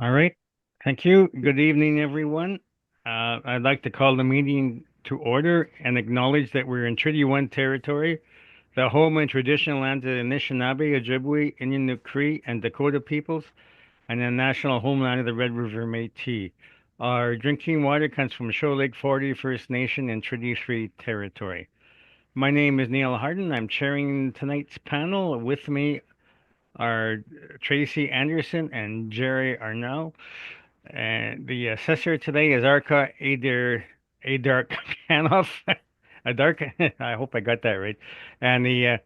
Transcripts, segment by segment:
All right. Thank you. Good evening, everyone. I'd like to call the meeting to order and acknowledge that we're in Treaty 1 territory, the home and traditional lands of the Anishinaabe, Ojibwe, Innu Cree, and Dakota peoples, and the national homeland of the Red River Métis. Our drinking water comes from Shoal Lake 40 First Nation and Treaty 3 territory. My name is Neil Harden. I'm chairing tonight's panel. With me are Tracy Anderson and Jerry Arnell. And the assessor today is Arka Adark Kanoff. Adark, I hope I got that right. And the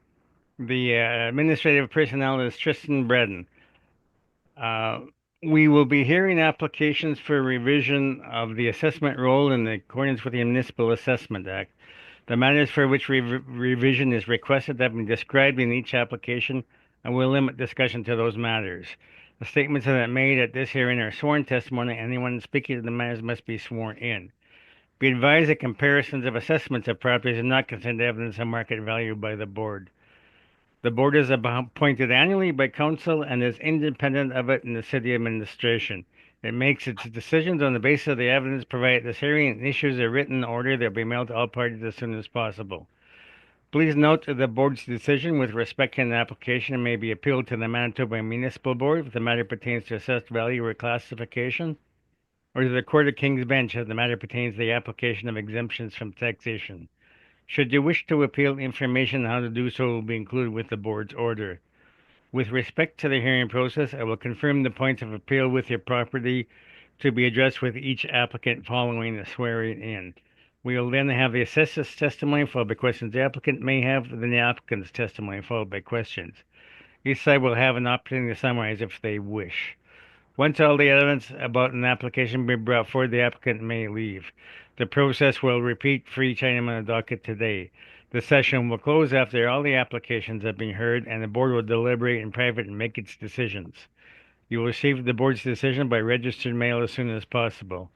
administrative personnel is Tristan Bredden. Uh, we will be hearing applications for revision of the assessment role in accordance with the Municipal Assessment Act. The matters for which revision is requested have been described in each application, and will limit discussion to those matters. The statements that are made at this hearing are sworn testimony. Anyone speaking to the matters must be sworn in. Be advised that comparisons of assessments of properties are not considered evidence of market value by the board. The board is appointed annually by council and is independent of it in the city administration. It makes its decisions on the basis of the evidence provided at this hearing and issues a written order that will be mailed to all parties as soon as possible. Please note that the board's decision with respect to an application may be appealed to the Manitoba Municipal Board if the matter pertains to assessed value or classification, or to the Court of King's Bench if the matter pertains to the application of exemptions from taxation. Should you wish to appeal, information on how to do so will be included with the board's order. With respect to the hearing process, I will confirm the points of appeal with your property to be addressed with each applicant following the swearing in. We will then have the assessor's testimony followed by questions the applicant may have, then the applicant's testimony followed by questions. Each side will have an opportunity to summarize if they wish. Once all the evidence about an application be brought forward, the applicant may leave. The process will repeat for each item on the docket today. The session will close after all the applications have been heard, and the board will deliberate in private and make its decisions. You will receive the board's decision by registered mail as soon as possible.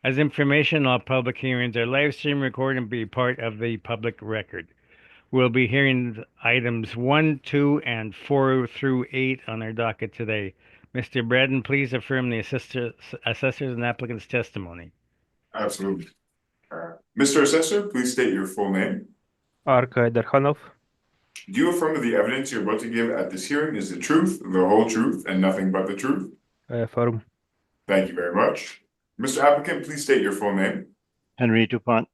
As information, all public hearings are live streamed, recorded, and be part of the public record. We'll be hearing items 1, 2, and 4 through 8 on our docket today. Mr. Braden, please affirm the assessor's and applicant's testimony. Absolutely. Mr. Assessor, please state your full name. Arka Darhanov. Do you affirm that the evidence you're about to give at this hearing is the truth, the whole truth, and nothing but the truth? I affirm. Thank you very much. Mr. Applicant, please state your full name. Henry Dupont.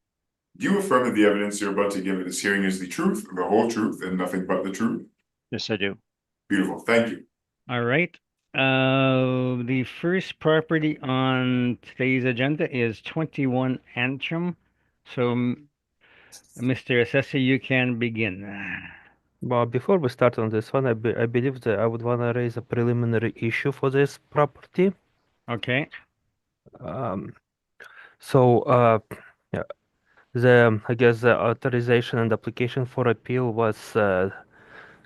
Do you affirm that the evidence you're about to give at this hearing is the truth, the whole truth, and nothing but the truth? Yes, I do. Beautiful. Thank you. All right. The first property on today's agenda is 21 Antrim. So, Mr. Assessor, you can begin. But before we start on this one, I believe that I would want to raise a preliminary issue for this property. Okay. So, yeah, I guess the authorization and application for appeal was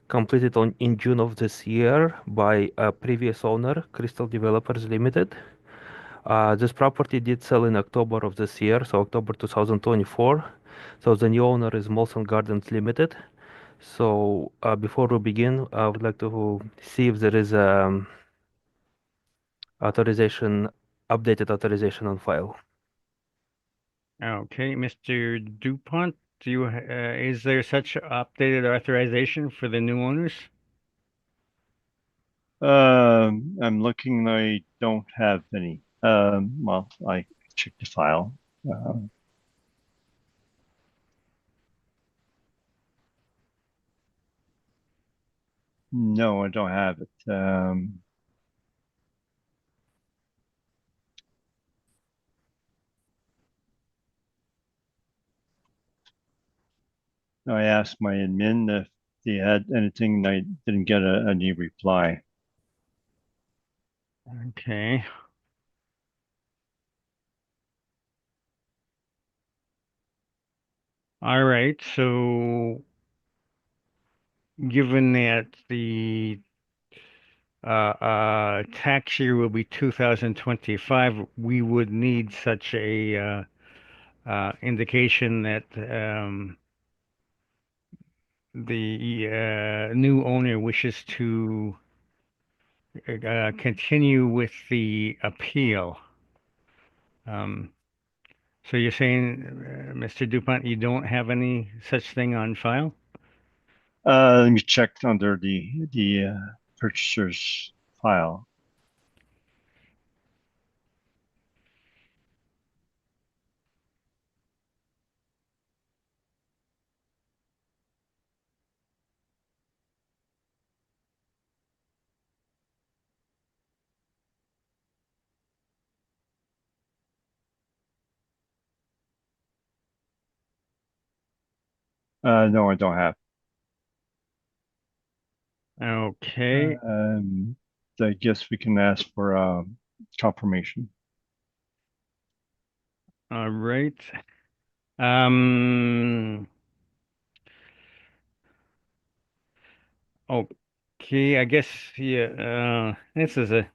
completed in June of this year by a previous owner, Crystal Developers Limited. This property did sell in October of this year, so October 2024. So the new owner is Molson Gardens Limited. So before we begin, I would like to see if there is updated authorization on file. Okay, Mr. Dupont, is there such updated authorization for the new owners? I'm looking. I don't have any. Well, I checked the file. No, I don't have it. I asked my admin if they had anything, and I didn't get any reply. Okay. All right, so given that the tax year will be 2025, we would need such a indication that the new owner wishes to continue with the appeal. So you're saying, Mr. Dupont, you don't have any such thing on file? Let me check under the purchaser's file. No, I don't have. Okay. I guess we can ask for confirmation. All right. Um, okay, I guess yeah, this is a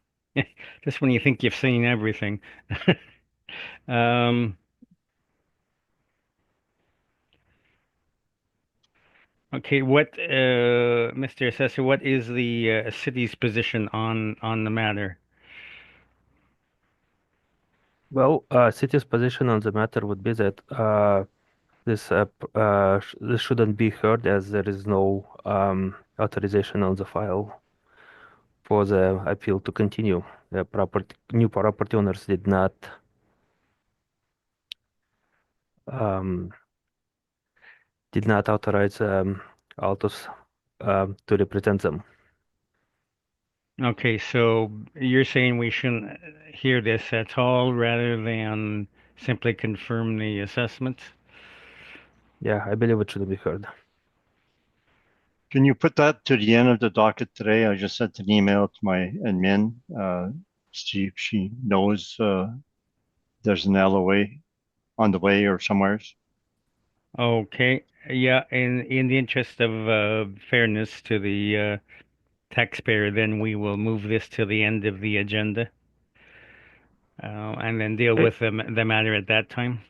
just when you think you've seen everything. Um, okay, Mr. Assessor, what is the city's position on the matter? Well, city's position on the matter would be that this shouldn't be heard as there is no authorization on the file for the appeal to continue. The new property owners um, did not authorize Altus to represent them. Okay, so you're saying we shouldn't hear this at all rather than simply confirm the assessment? Yeah, I believe it shouldn't be heard. Can you put that to the end of the docket today? I just sent an email to my admin, see if she knows there's an LOA on the way or somewheres. Okay, yeah, in the interest of fairness to the taxpayer, then we will move this to the end of the agenda, and then deal Okay, with the matter at that time.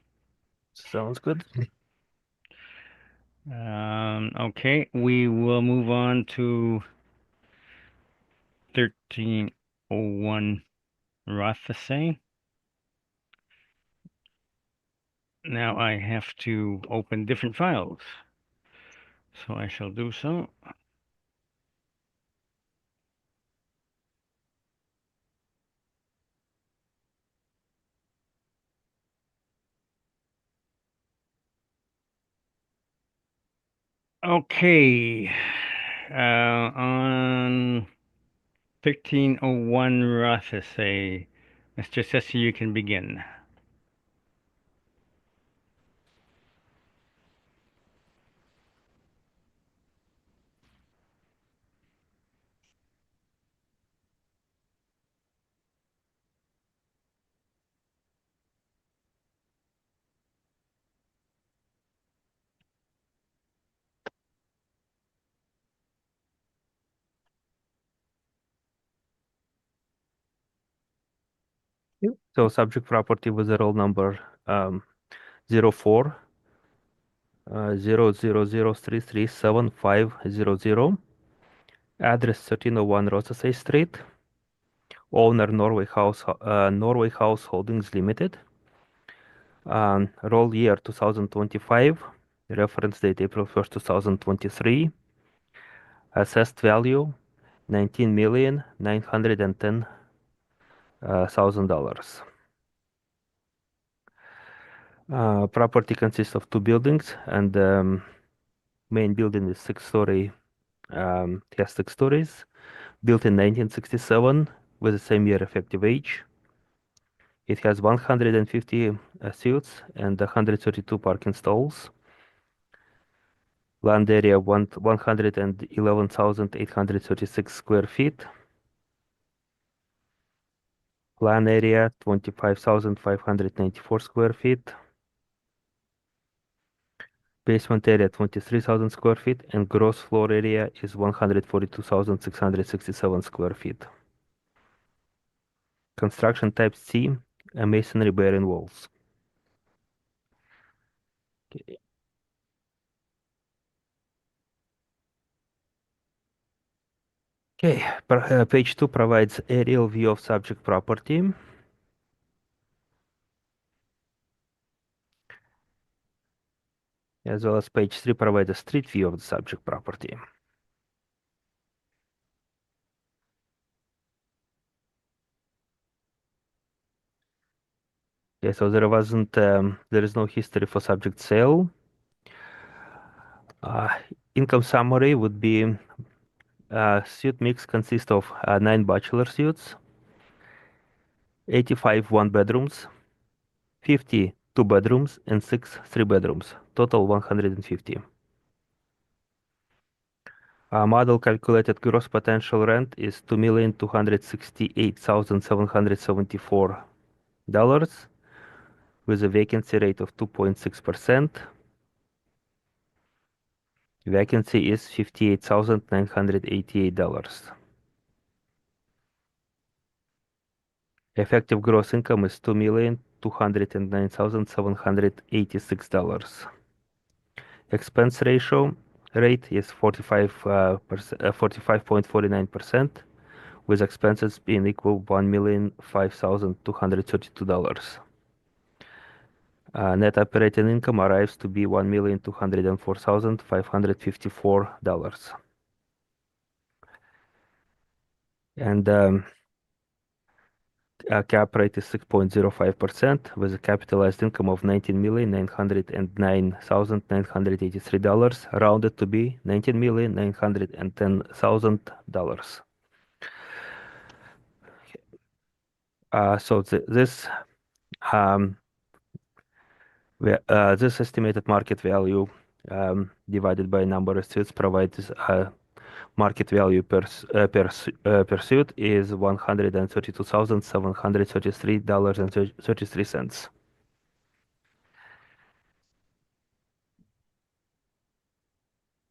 sounds good. Okay, we will move on to 1301 Rothesay. Now I have to open different files, so I shall do so. Okay, on 1301 Rothesay, Mr. Sessi, you can begin. Yep. So subject property with the roll number 04 000337500. Address 1301 Rosasay Street. Owner Norway House Holdings Limited. Roll year 2025. Reference date April 1st, 2023. Assessed value $19,910,000. Property consists of two buildings, and main building is has 6 stories, built in 1967 with the same year effective age. It has 150 suites and 132 parking stalls. Land area 111,836 square feet. Plan area 25,594 square feet. Basement area 23,000 square feet, and gross floor area is 142,667 square feet. Construction type C, masonry bearing walls. Okay. Okay, page 2 provides aerial view of subject property. As well as page 3 provides a street view of the subject property. Okay, so there is no history for subject sale. Income summary would be suite mix consists of 9 bachelor suites, 85 one bedrooms, 50 two bedrooms, and 6 three bedrooms. Total 150. Model calculated gross potential rent is $2,268,774 with a vacancy rate of 2.6%. Vacancy is $58,988. Effective gross income is $2,209,786. Expense ratio rate is 45.49%, with expenses being equal $1,005,232. Net operating income arrives to be $1,204,554. And cap rate is 6.05% with a capitalized income of $19,909,983, rounded to be $19,910,000. So this estimated market value divided by number of suits provides market value per suit is $132,733.33.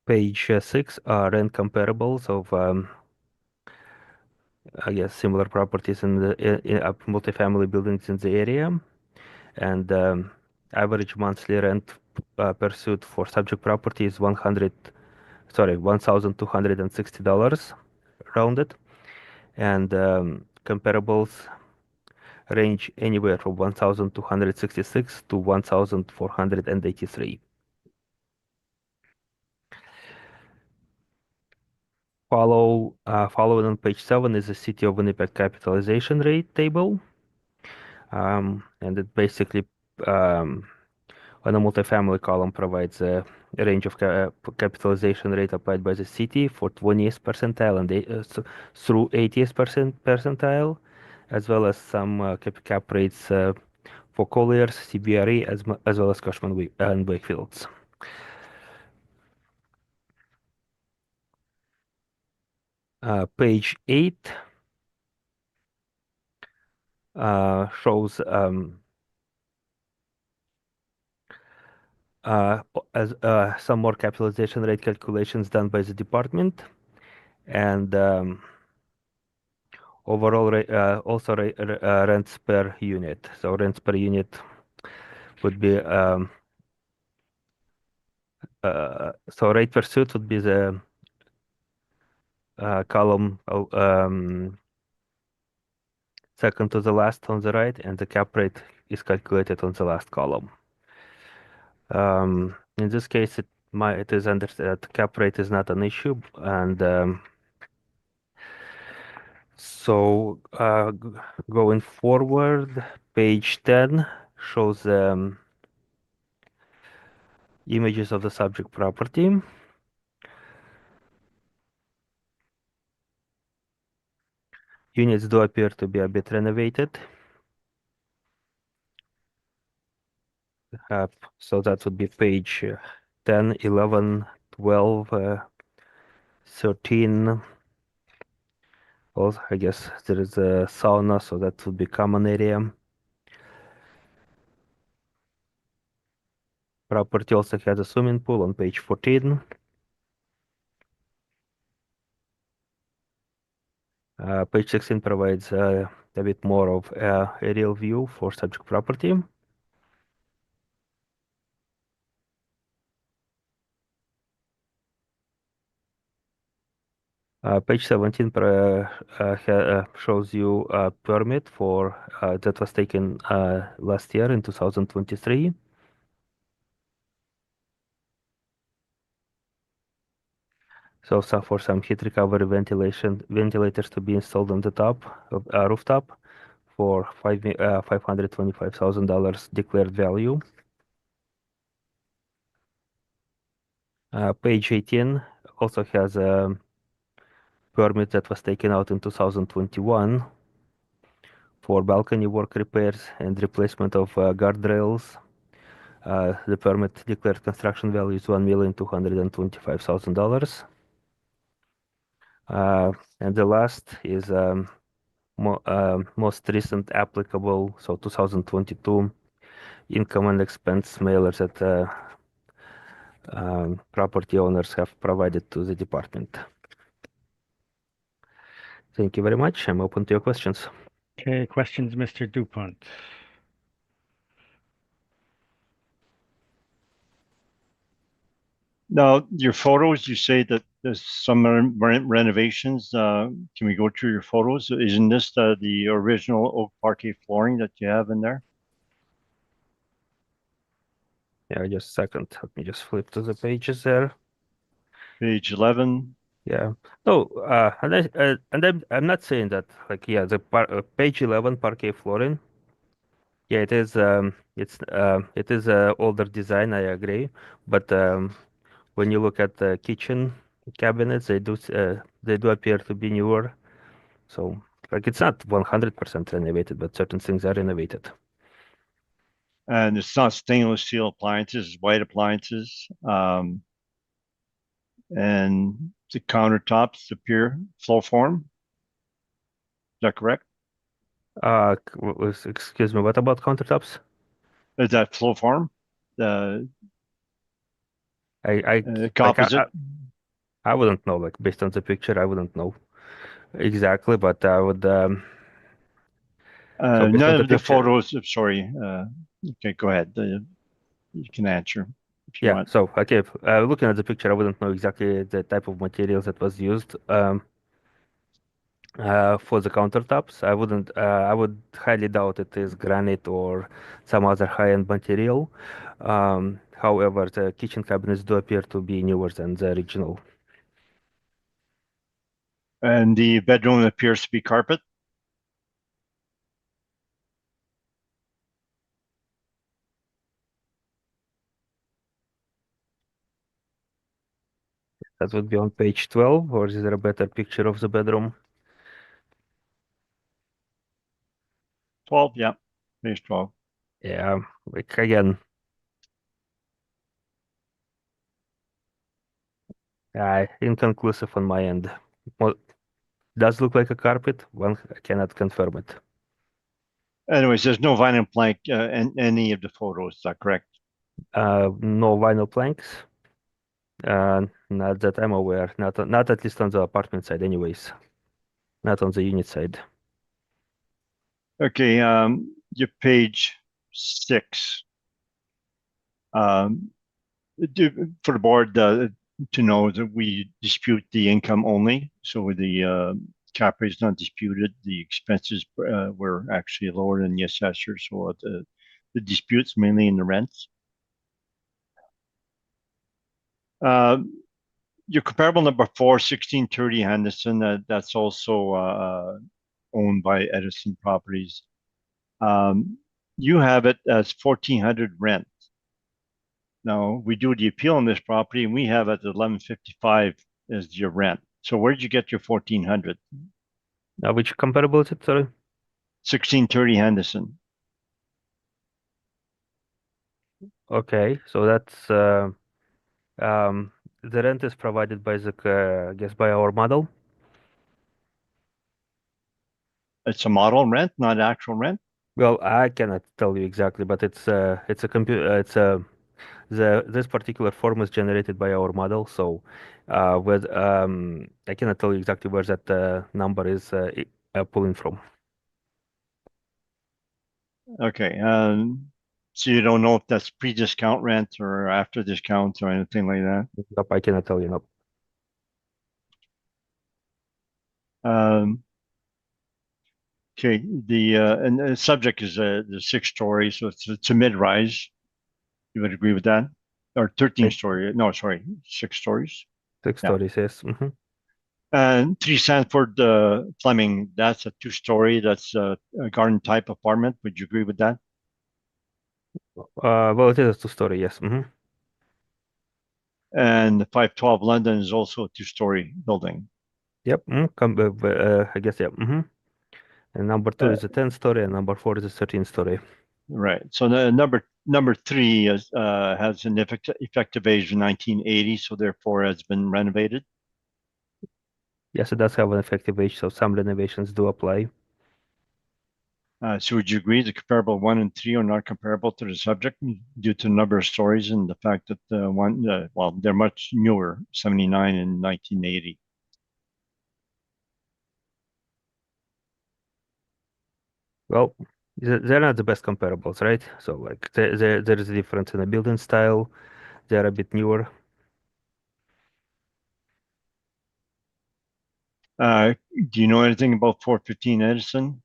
Page 6 are rent comparables of I guess similar properties in the multifamily buildings in the area, and average monthly rent per suit for subject property is $1,260 rounded, and comparables range anywhere from 1,266 to 1,483. Following on page 7 is the City of Winnipeg capitalization rate table, and it basically on a multifamily column provides a range of capitalization rate applied by the city for 20th percentile and through 80th percentile, as well as some cap rates for Colliers, CBRE, as well as Cushman and Wakefield's. Page 8 shows some more capitalization rate calculations done by the department, and overall also rents per unit. So rents per unit would be so rate per suit would be the column second to the last on the right, and the cap rate is calculated on the last column. In this case, it is understood that cap rate is not an issue, and so going forward, page 10 shows images of the subject property. Units do appear to be a bit renovated. So that would be page 10, 11, 12, 13. Also, I guess there is a sauna, so that would be common area. Property also has a swimming pool on page 14. Page 16 provides a bit more of aerial view for subject property. Page 17 shows you a permit for that was taken last year in 2023. So for some heat recovery ventilators to be installed on the top of rooftop for $525,000 declared value. Page 18 also has a permit that was taken out in 2021 for balcony work repairs and replacement of guardrails. The permit declared construction value is $1,225,000. And the last is most recent applicable, so 2022 income and expense mailers that property owners have provided to the department. Thank you very much. I'm open to your questions. Okay, questions, Mr. Dupont? Now, your photos, you say that there's some renovations. Can we go through your photos? Isn't this the original oak parquet flooring that you have in there? Yeah, just a second. Let me just flip to the pages there. Page 11. Yeah. No, I'm not saying that like yeah, the page 11 parquet flooring. Yeah, it is it is a older design, I agree. But when you look at the kitchen cabinets, they do appear to be newer. So like it's not 100% renovated, but certain things are renovated. And it's not stainless steel appliances, it's white appliances. And the countertops appear flow form. Is that correct? Excuse me, what about countertops? Is that flow form? The Like composite? I wouldn't know, like based on the picture, I wouldn't know exactly, but I would so based on None the of the picture. photos, sorry. Okay, go ahead. You can answer if you Yeah, want. so okay, looking at the picture, I wouldn't know exactly the type of materials that was used for the countertops. I would highly doubt it is granite or some other high-end material. However, the kitchen cabinets do appear to be newer than the original. And the bedroom appears to be carpet. That would be on page 12, or is there a better picture of the bedroom? 12, yeah, page 12. Yeah, like again, inconclusive on my end. Well, does look like a carpet. One cannot confirm it. Anyways, there's no vinyl plank in any of the photos. Is that correct? No vinyl planks. Not that I'm aware. Not at least on the apartment side, anyways. Not on the unit side. Okay, your page 6. For the board to know that we dispute the income only, so the cap rate is not disputed. The expenses were actually lower than the assessor, so the disputes mainly in the rents. Your comparable number 4, 1630 Henderson, that's also owned by Edison Properties. You have it as 1400 rent. Now we do the appeal on this property, and we have it at 1155 as your rent. So where did you get your 1400? Which comparable is it? Sorry. 1630 Henderson. Okay, so that's the rent is provided by the I guess by our model. It's a model rent, not actual rent. Well, I cannot tell you exactly, but it's a computer this particular form is generated by our model. So with I cannot tell you exactly where that number is pulling from. Okay. So you don't know if that's pre-discount rent or after discount or anything like that. Nope, I cannot tell you. No. Okay, and the subject is the 6 story, so it's a mid-rise. You would agree with that? Or 13 story? No, sorry, 6 stories. Six Yeah. stories, yes. And 3 Sanford Fleming, that's a 2 story. That's a garden type apartment. Would you agree with that? Well, it is a two-story, yes. And the 512 London is also a 2 story building. Yep. I guess, yep. And number two Uh, is a 10-story, and number four is a 13-story. Right. So the number 3 is, has an effective age of 1980, so therefore has been renovated. Yes, it does have an effective age, so some renovations do apply. So would you agree the comparable 1 and 3 are not comparable to the subject due to the number of stories and the fact that well, they're much newer, 79 and 1980. Well, they're not the best comparables, right? So like there is a difference in the building style. They're a bit newer. Do you know anything about 415 Edison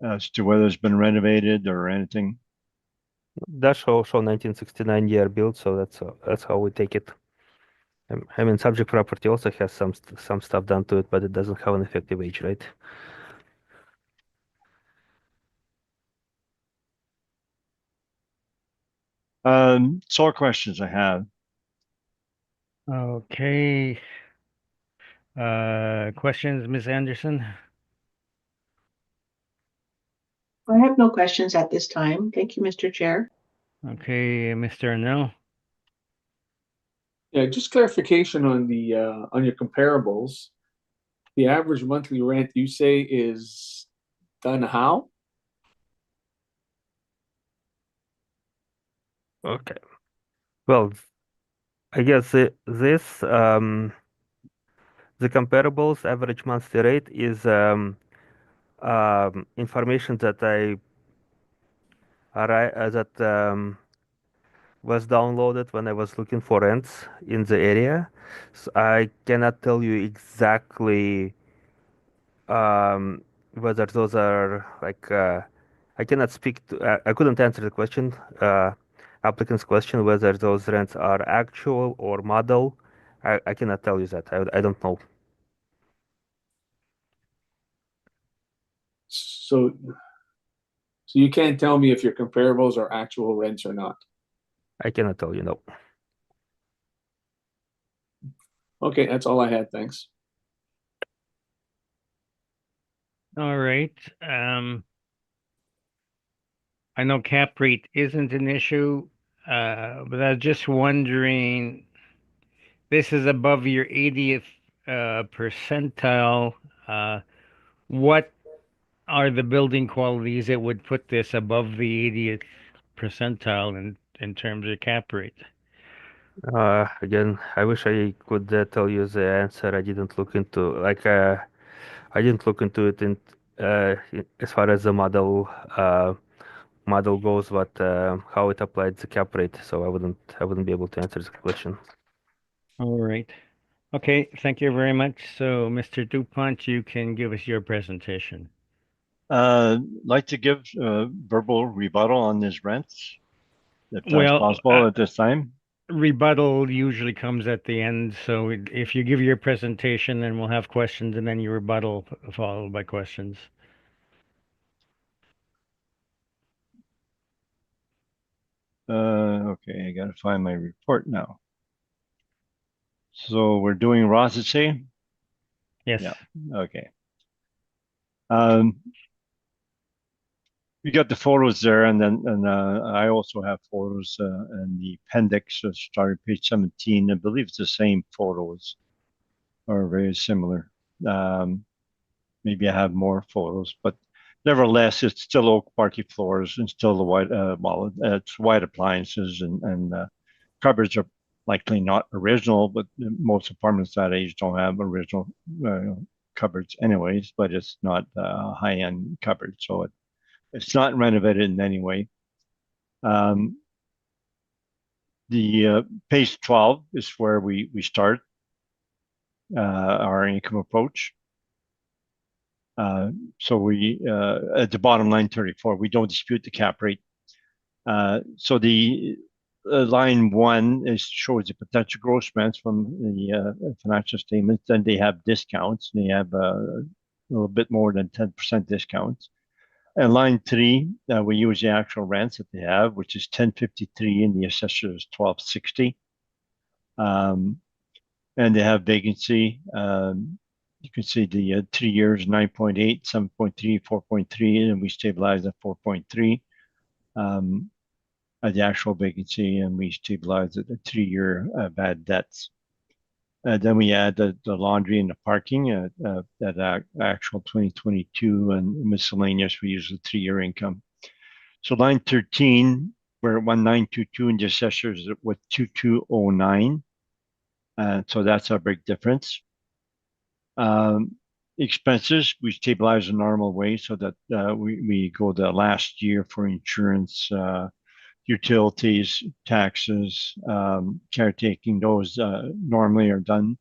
as to whether it's been renovated or anything? That show 1969 year build, so that's how we take it. I mean, subject property also has some stuff done to it, but it doesn't have an effective age, right? That's all questions I have. Okay. Questions, Ms. Anderson? I have no questions at this time. Thank you, Mr. Chair. Okay, Mr. Arnell? Yeah, just clarification on your comparables. The average monthly rent you say is done how? Okay. Well, I guess the comparables average monthly rate is information that that was downloaded when I was looking for rents in the area. So I cannot tell you exactly whether those are like I cannot speak to I couldn't answer the question applicant's question whether those rents are actual or model. I cannot tell you that. I don't know. So you can't tell me if your comparables are actual rents or not. I cannot tell you, no. Okay, that's all I had. Thanks. All right. I know cap rate isn't an issue, but I was just wondering, this is above your 80th percentile. What are the building qualities that would put this above the 80th percentile in terms of cap rate? Again, I wish I could tell you the answer. I didn't look into I didn't look into it as far as the model goes, but how it applied the cap rate. So I wouldn't be able to answer the question. All right. Okay, thank you very much. So, Mr. DuPont, you can give us your presentation. Like to give verbal rebuttal on this rents, if that's Well, possible at this time. rebuttal usually comes at the end. So if you give your presentation, then we'll have questions, and then your rebuttal followed by questions. Okay, I gotta find my report now. So we're doing Rothsay? Yes. Yeah, okay. You got the photos there, and I also have photos in the appendix, starting page 17. I believe it's the same photos, or very similar. Maybe I have more photos, but nevertheless, it's still oak parquet floors and still the white, well, it's white appliances and cupboards are likely not original, but most apartments that age don't have original cupboards anyways, but it's not high-end cupboard, so it's not renovated in any way. The page 12 is where we start. our income approach. So we, at the bottom line 34, we don't dispute the cap rate. So the line 1 shows the potential gross rents from the financial statements. Then they have discounts. They have a little bit more than 10% discounts. And line 3, we use the actual rents that they have, which is 1053, and the assessor is 1260. And they have vacancy. You can see the 3 years 9.8, 7.3, 4.3, and we stabilize at 4.3 at the actual vacancy, and we stabilize at the 3-year bad debts. Then we add the laundry and the parking at actual 2022, and miscellaneous, we use the 3-year income. So line 13, we're at 1922, and the assessors with 2209. So that's a big difference. Expenses, we stabilize the normal way so that we go the last year for insurance, utilities, taxes, caretaking. Those normally are done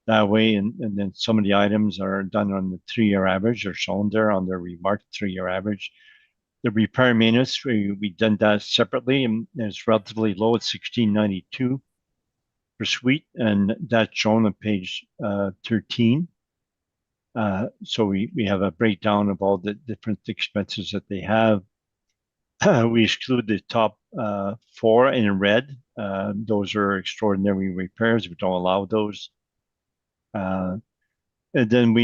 that way, and then some of the items are done on the 3-year average, or shown there on the remarked 3-year average. The repair maintenance, we done that separately, and it's relatively low at $16.92 per suite, and that's shown on page 13. So we have a breakdown of all the different expenses that they have. We exclude the top 4 in red. Those are extraordinary repairs. We don't allow those. And then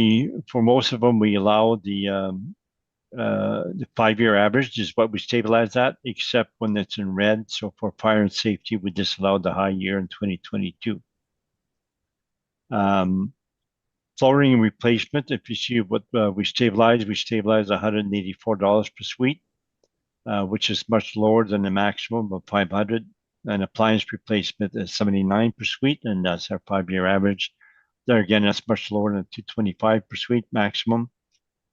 for most of them, we allow the 5-year average is what we stabilize at, except when it's in red. So for fire and safety, we disallowed the high year in 2022. Flooring replacement, if you see what we stabilize $184 per suite, which is much lower than the maximum of $500. And appliance replacement is $79 per suite, and that's our 5-year average. There again, that's much lower than $225 per suite maximum.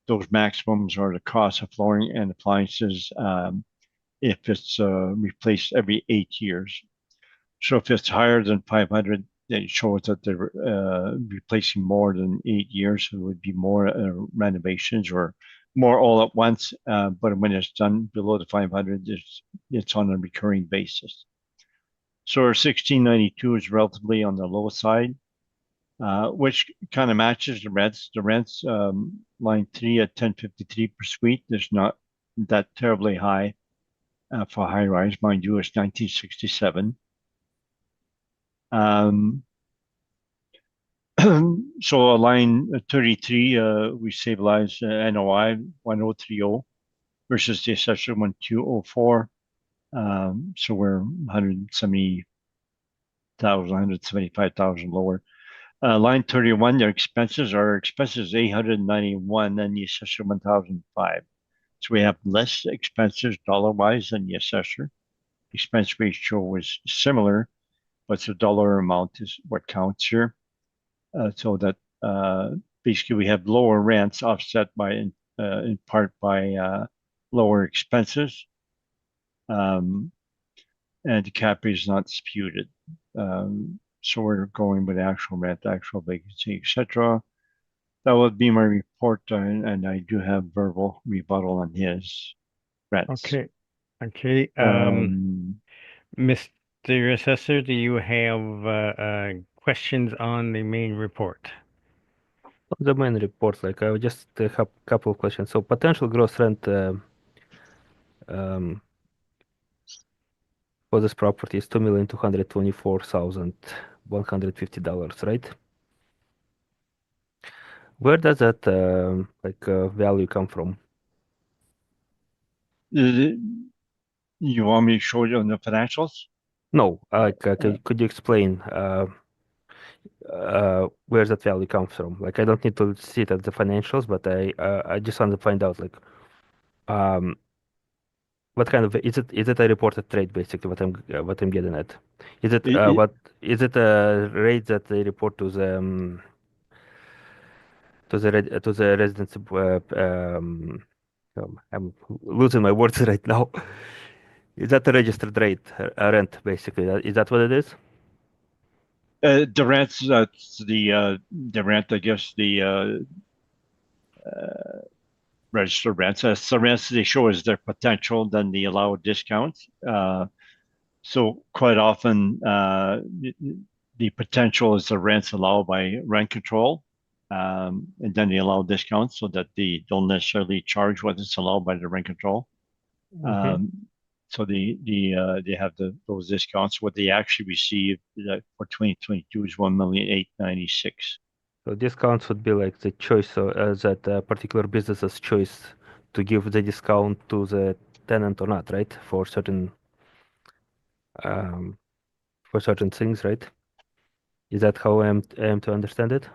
Those maximums are the cost of flooring and appliances if it's replaced every 8 years. So if it's higher than 500, it shows that they're replacing more than 8 years. So it would be more renovations or more all at once. But when it's done below the 500, it's on a recurring basis. So our 1692 is relatively on the low side, which kind of matches the rents. The rents, line 3 at 1053 per suite, is not that terribly high for high rise. Mind you, it's 1967. So line 33, we stabilize NOI 1030 versus the assessor 1204. So we're 175,000 lower. Line 31, their expenses are 891, and the assessor 1,005. So we have less expenses dollar-wise than the assessor. Expense ratio was similar, but the dollar amount is what counts here. So that basically we have lower rents offset by in part by lower expenses. And the cap rate is not disputed. So we're going with actual rent, actual vacancy, etc. That would be my report, and I do have verbal rebuttal on his rents. Okay. Mr. Assessor, do you have questions on the main report? The main report, like I just have a couple of questions. So potential gross rent for this property is $2,224,150, right? Where does that value come from? You want me to show you on the financials? No, could you explain where that value comes from? Like I don't need to see it at the financials, but I just want to find out like what kind of is it a reported trade basically what I'm getting at? Is it a rate that they report to the residents? I'm losing my words right now. Is that a registered rate, rent basically? Is that what it is? The rents, that's the rent, I guess, registered rents. That's the rents they show as their potential, then the allowed discounts. So quite often, the potential is the rents allowed by rent control, and then they allow discounts so that they don't necessarily charge what is allowed by the rent control. So they have those discounts. What they actually receive for 2022 is 1,896,000. So discounts would be like the choice that particular business's choice to give the discount to the tenant or not, right? Um, for certain things, right? Is that how I am to understand it?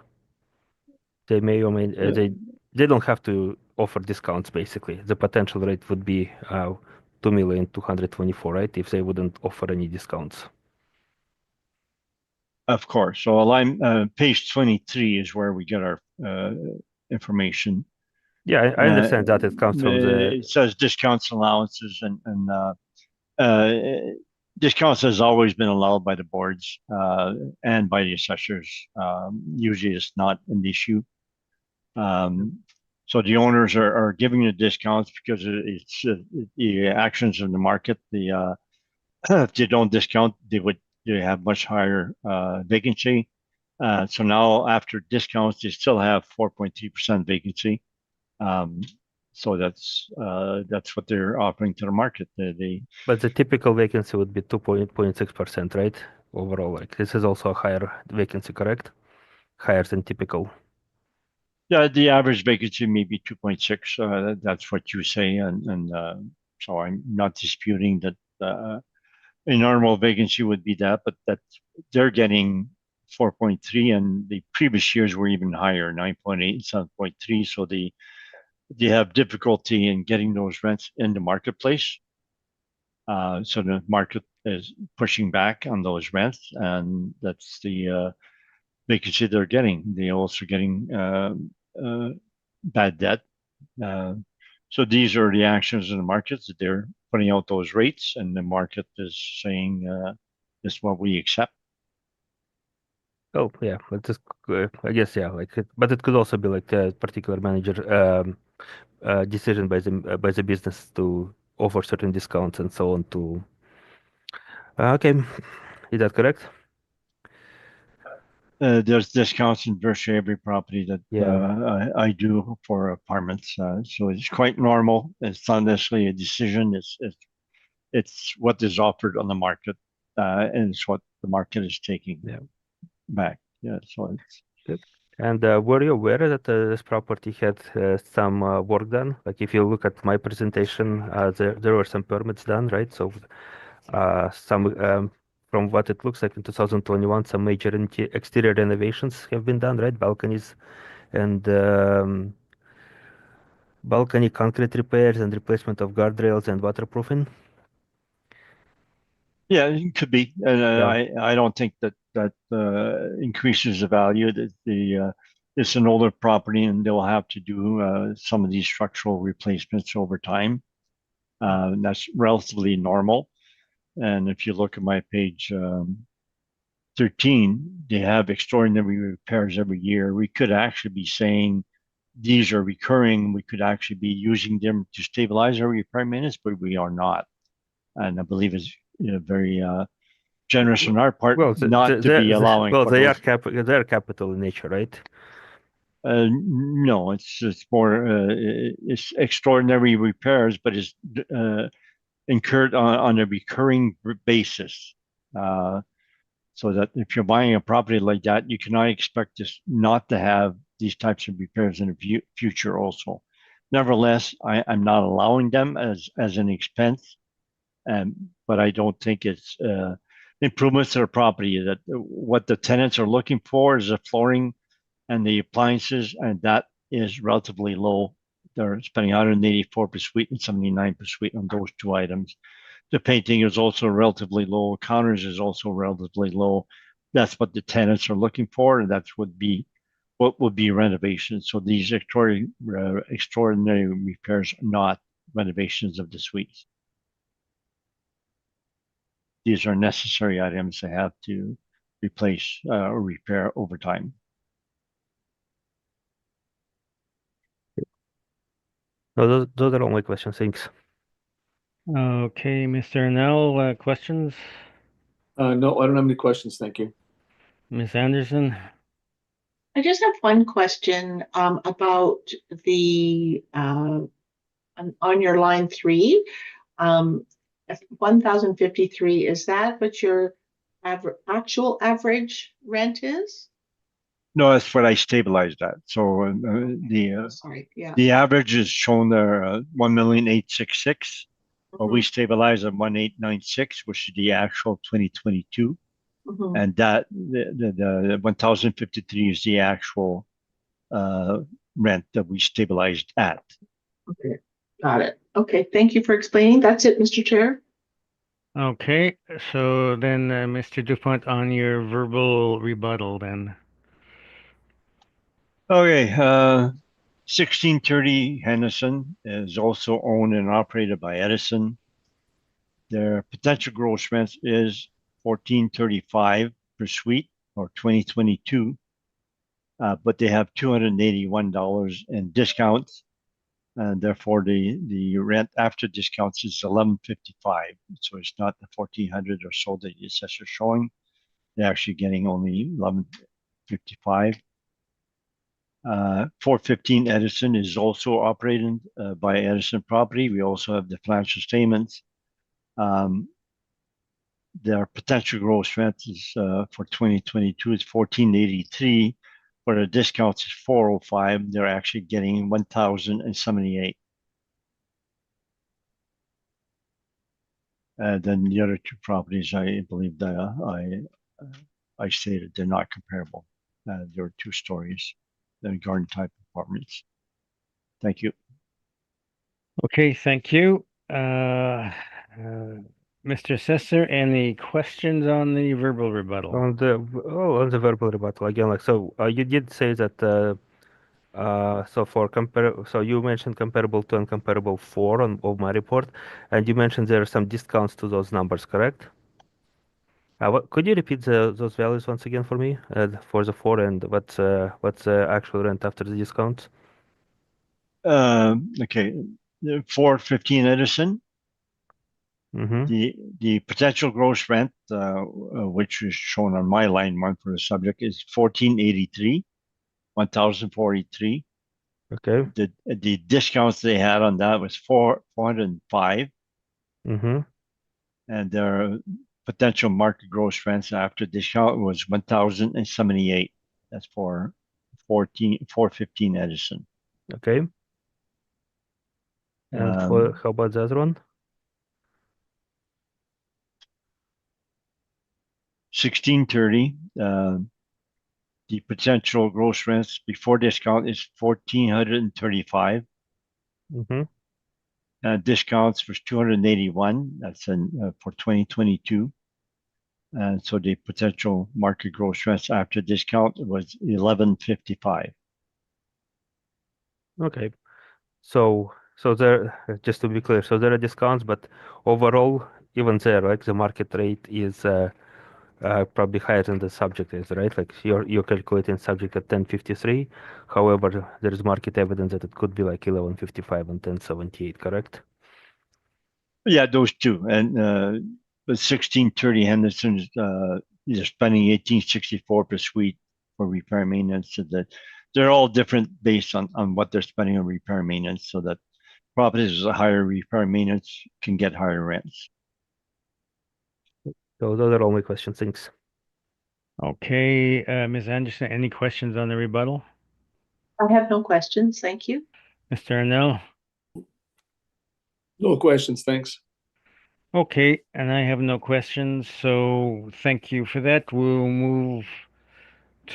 They may or may they don't have to offer discounts basically. The potential rate would be 2,224,000, right? If they wouldn't offer any discounts. Of course. So line page 23 is where we get our information. Yeah, I understand that it comes from It says discounts, allowances, and discounts has always been allowed by the boards and by the assessors. Usually, it's not an issue. So the owners are giving the discounts because it's the actions in the market. If they don't discount, they have much higher vacancy. So now after discounts, they still have 4.3% vacancy. So that's what they're offering to the market. But the typical vacancy would be 2.6%, right? Overall, like this is also a higher vacancy, correct? Higher than typical. Yeah, the average vacancy may be 2.6. That's what you say, and so I'm not disputing that a normal vacancy would be that, but that they're getting 4.3, and the previous years were even higher, 9.8 and 7.3. So they have difficulty in getting those rents in the marketplace. So the market is pushing back on those rents, and that's the vacancy they're getting. They're also getting bad debt. So these are the actions in the markets that they're putting out those rates, and the market is saying this is what we accept. Oh yeah, but this, I guess yeah, but it could also be like a particular manager decision by the business to offer certain discounts and so on to. Okay, is that correct? There's discounts in virtually every property that Yeah. I do for apartments. So it's quite normal. It's not necessarily a decision. It's what is offered on the market, and it's what the market is taking back. Yeah, so it's good. And were you aware that this property had some work done? Like if you look at my presentation, there were some permits done, right? So some from what it looks like in 2021, some major exterior renovations have been done, right? Balconies and balcony concrete repairs and replacement of guardrails and waterproofing. yeah, it could be. And Yeah. I don't think that increases the value. It's an older property, and they'll have to do some of these structural replacements over time. That's relatively normal. And if you look at my page 13, they have extraordinary repairs every year. We could actually be saying these are recurring. We could actually be using them to stabilize our repair maintenance, but we are not. And I believe it's very generous on our part not to be allowing. Well, they are capital in nature, right? No, it's more it's extraordinary repairs, but it's incurred on a recurring basis. So that if you're buying a property like that, you cannot expect this not to have these types of repairs in the future also. Nevertheless, I'm not allowing them as an expense, but I don't think it's improvements to the property. That what the tenants are looking for is the flooring and the appliances, and that is relatively low. They're spending 184 per suite and 79 per suite on those two items. The painting is also relatively low. Counters is also relatively low. That's what the tenants are looking for, and that's what would be renovations. So these extraordinary repairs are not renovations of the suites. These are necessary items they have to replace or repair over time. No, those are all my questions. Thanks. Okay, Mr. Nell, questions? No, I don't have any questions. Thank you. Ms. Anderson? I just have one question about the on your line 3, 1,053. Is that what your actual average rent is? No, that's what I stabilized at. So Sorry, yeah. the average is shown there 1,866,000, but we Mhm, stabilized at 1,896, which is the actual 2022. mhm. And that the 1,053 is the actual rent that we stabilized at. Okay, got it. Okay, thank you for explaining. That's it, Mr. Chair. Okay, so then, Mr. Dupont, on your verbal rebuttal then. Okay, 1630 Henderson is also owned and operated by Edison. Their potential gross rent is 1435 per suite or 2022, but they have $281 in discounts, and therefore the rent after discounts is 1155. So it's not the 1400 or so that the assessor is showing. They're actually getting only 1155. 415 Edison is also operated by Edison Property. We also have the financial statements. Their potential gross rent is for 2022 is 1483, but the discounts is 405. They're actually getting 1,078. And then the other two properties, I believe that I stated they're not comparable. There are 2 stories, they're garden type apartments. Thank you. Okay, thank you. Mr. Assessor, any questions on the verbal rebuttal? On the verbal rebuttal again, like so, you did say that so you mentioned comparable to and comparable for on of my report, and you mentioned there are some discounts to those numbers, correct? Could you repeat those values once again for me for the 4 and what's the actual rent after the discounts? Okay, 415 Edison. Mm-hmm. The potential gross rent, which is shown on my line 1 for the subject, is 1483, 1,043. Okay. The discounts they had on that was 405, Mm-hmm. and their potential market gross rents after discount was 1,078. That's for 415 Edison. Okay. And how about the other one? 1630. The potential gross rents before discount is 1,435. Mm-hmm. Discounts was 281. That's for 2022. And so the potential market gross rents after discount was 1155. Okay. So there, just to be clear, so there are discounts, but overall, even there, like the market rate is probably higher than the subject is, right? Like you're calculating subject at 1053. However, there is market evidence that it could be like 1155 and 1078, correct? Yeah, those two. And the 1630 Henderson's they're spending 1864 per suite for repair maintenance. So that they're all different based on what they're spending on repair maintenance, so that properties with a higher repair maintenance can get higher rents. So those are all my questions. Thanks. Okay, Ms. Anderson, any questions on the rebuttal? I have no questions. Thank you. Mr. Arnell? No questions. Thanks. Okay, and I have no questions, so thank you for that. We'll move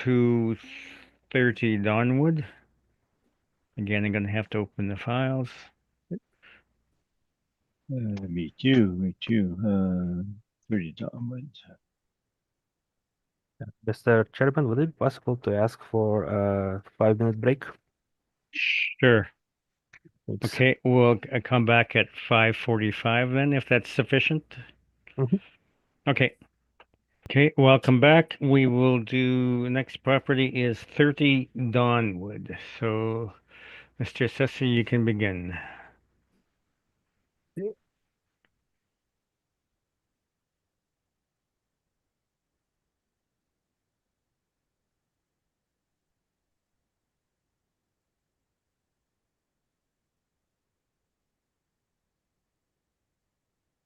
to 30 Donwood. Again, I'm going to have to open the files. Me too. 30 Donwood. Mr. Chairman, would it be possible to ask for a 5-minute break? Sure. Thanks. Okay, we'll come back at 5:45 then, if that's sufficient. Mhm. Okay. Okay, welcome back. We will do, next property is 30 Dawnwood. So, Mr. Assessor, you can begin.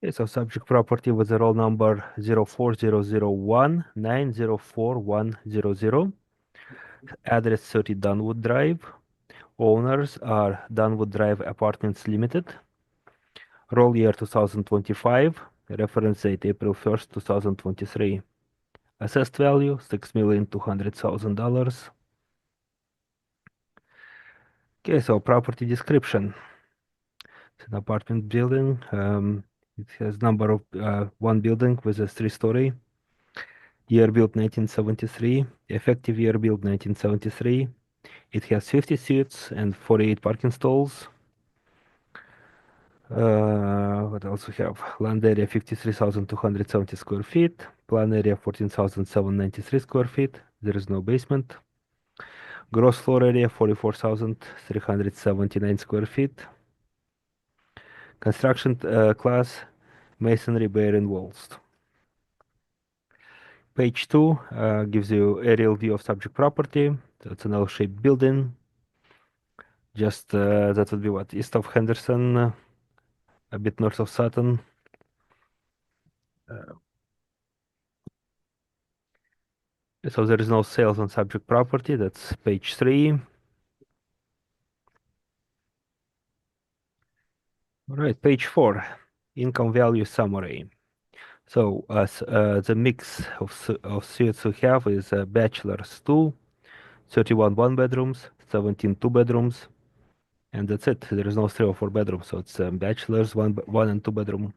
Okay, so subject property with the roll number 040019041100. Address 30 Dunwood Drive. Owners are Dunwood Drive Apartments Limited. Roll year 2025. Reference date April 1st, 2023. Assessed value $6,200,000. Okay, so property description. It's an apartment building. It has number of one building with a 3-story. Year built 1973. Effective year built 1973. It has 50 suites and 48 parking stalls. What else we have? Land area 53,270 square feet. Plan area 14,793 square feet. There is no basement. Gross floor area 44,379 square feet. Construction class masonry bearing walls. Page 2 gives you aerial view of subject property. So it's an L-shaped building. Just that would be what? East of Henderson, a bit north of Sutton. So there is no sales on subject property. That's page 3. All right, page 4, income value summary. So the mix of suites we have is bachelors 2, 31 one-bedrooms, 17 two-bedrooms, and that's it. There is no 3 or 4 bedrooms, so it's bachelors, one and 2-bedroom.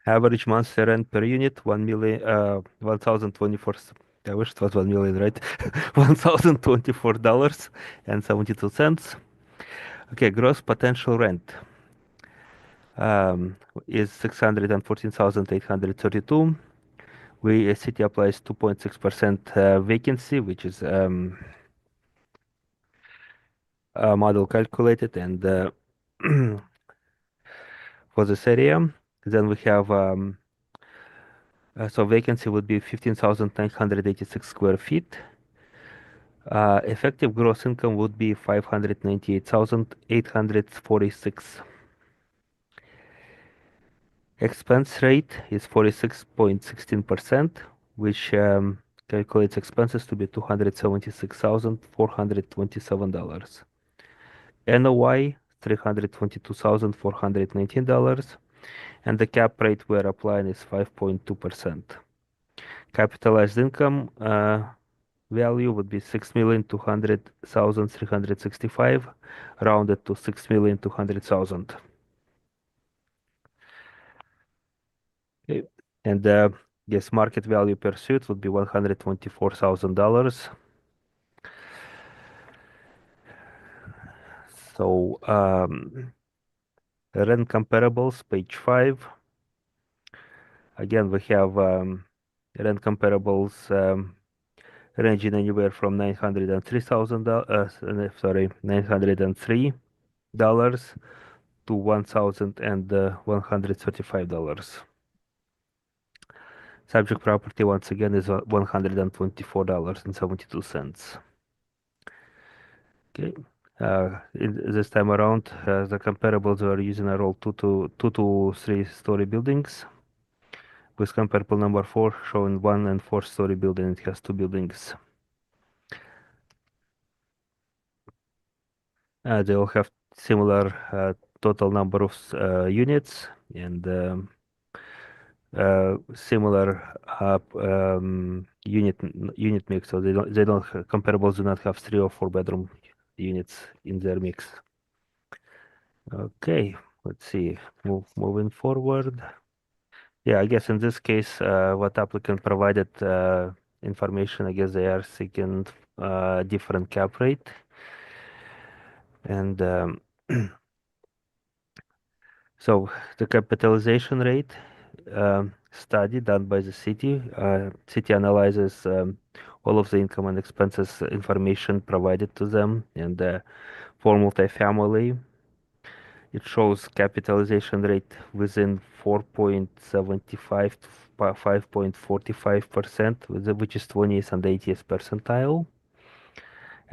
Average monthly rent per unit, 1,024. I wish it was 1 million, right? $1,024.72. Okay, gross potential rent is 614,832. City applies 2.6% vacancy, which is model calculated, and for this area, then we have so vacancy would be 15,986 square feet. Effective gross income would be 598,846. Expense rate is 46.16%, which calculates expenses to be $276,427. NOI $322,419, and the cap rate we're applying is 5.2%. Capitalized income value would be 6,200,365, rounded to 6,200,000. Okay. And yes, market value per suite would be $124,000. So rent comparables, page 5. Again, we have rent comparables ranging anywhere from $903 to $1,135. Subject property once again is $124.72. Okay. This time around, the comparables are using a roll 2 to 3-story buildings, with comparable number 4 showing 1 and 4-story building. It has 2 buildings. They all have similar total number of units and similar unit mix. So they don't comparables do not have 3 or 4 bedroom units in their mix. Okay, let's see. Moving forward. Yeah, I guess in this case, what applicant provided information, I guess they are seeking different cap rate. And so the capitalization rate study done by the city. City analyzes all of the income and expenses information provided to them and for multifamily. It shows capitalization rate within 4.75 to 5.45%, which is 20th and 80th percentile.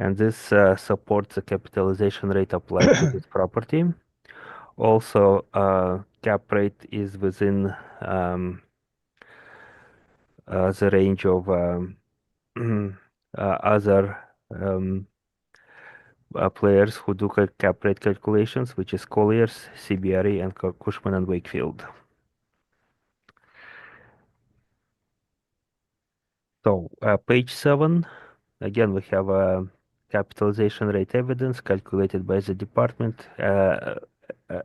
And this supports the capitalization rate applied to this property. Also, cap rate is within the range of other players who do cap rate calculations, which is Colliers, CBRE, and Cushman and Wakefield. So, page 7, again, we have a capitalization rate evidence calculated by the department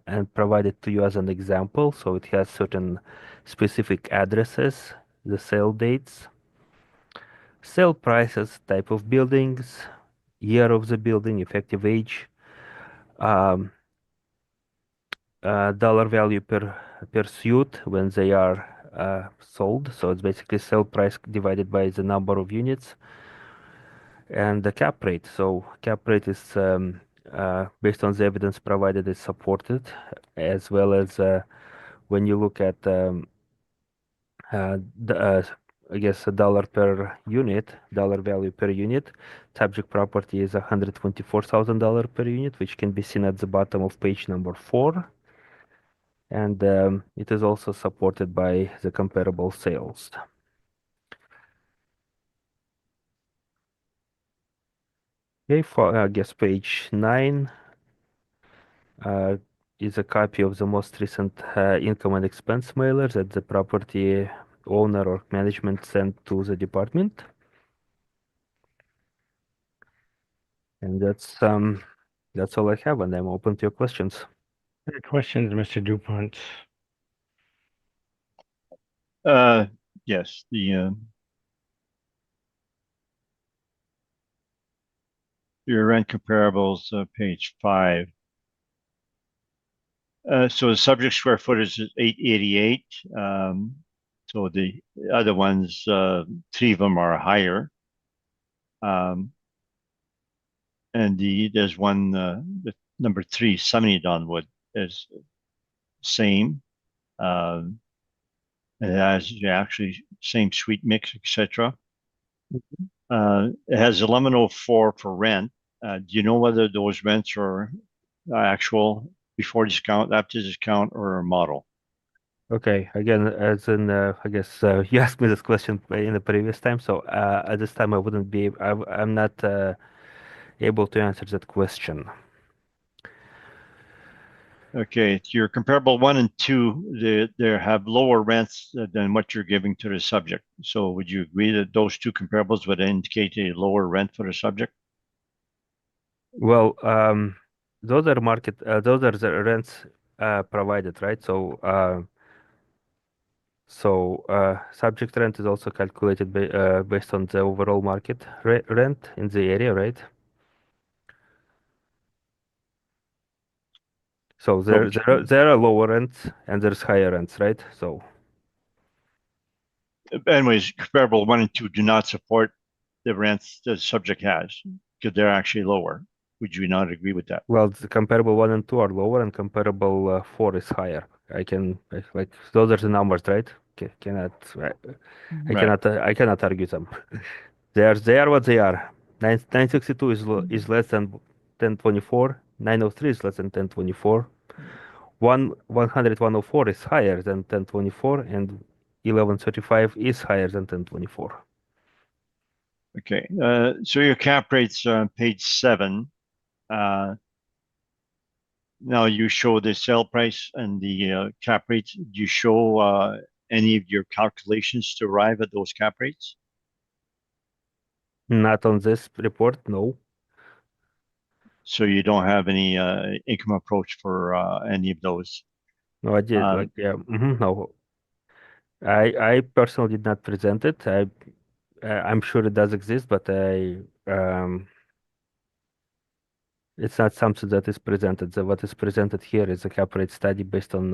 and provided to you as an example. So it has certain specific addresses, the sale dates, sale prices, type of buildings, year of the building, effective age, um, dollar value per suite when they are sold. So it's basically sale price divided by the number of units, and the cap rate. So cap rate is based on the evidence provided is supported, as well as when you look at I guess a dollar per unit, dollar value per unit. Subject property is $124,000 per unit, which can be seen at the bottom of page number 4. And it is also supported by the comparable sales. Okay, for I guess page 9 is a copy of the most recent income and expense mailer that the property owner or management sent to the department. And that's all I have, and I'm open to your questions. Any questions, Mr. Dupont? Yes, your rent comparables, page 5. So the subject square footage is 888. So the other ones, 3 of them are higher. And there's one, the number 3, 70 Donwood is same. It has actually same suite mix, etc. It has 1104 for rent. Do you know whether those rents are actual before discount, after discount, or a model? Okay, again, as in, I guess you asked me this question in the previous time, so at this time I wouldn't be, I'm not able to answer that question. Okay, your comparable 1 and 2, they have lower rents than what you're giving to the subject. So would you agree that those 2 comparables would indicate a lower rent for the subject? Well, those are those are the rents provided, right? So, subject rent is also calculated based on the overall market rent in the area, right? So there are lower rents and there's higher rents, right? So anyways, comparable 1 and 2 do not support the rents the subject has because they're actually lower. Would you not agree with that? well, the comparable 1 and 2 are lower and comparable 4 is higher. Like those are the numbers, right? I cannot argue them. They are what they are. 962 is less than 1024. 903 is less than 1024. 104 is higher than 1024, and 1135 is higher than 1024. Okay, so your cap rates on page 7. Now you show the sale price and the cap rates. Do you show any of your calculations to arrive at those cap rates? Not on this report, no. So you don't have any income approach for any of those? No, I did. No. I personally did not present it. I'm sure it does exist, but it's not something that is presented. What is presented here is a cap rate study based on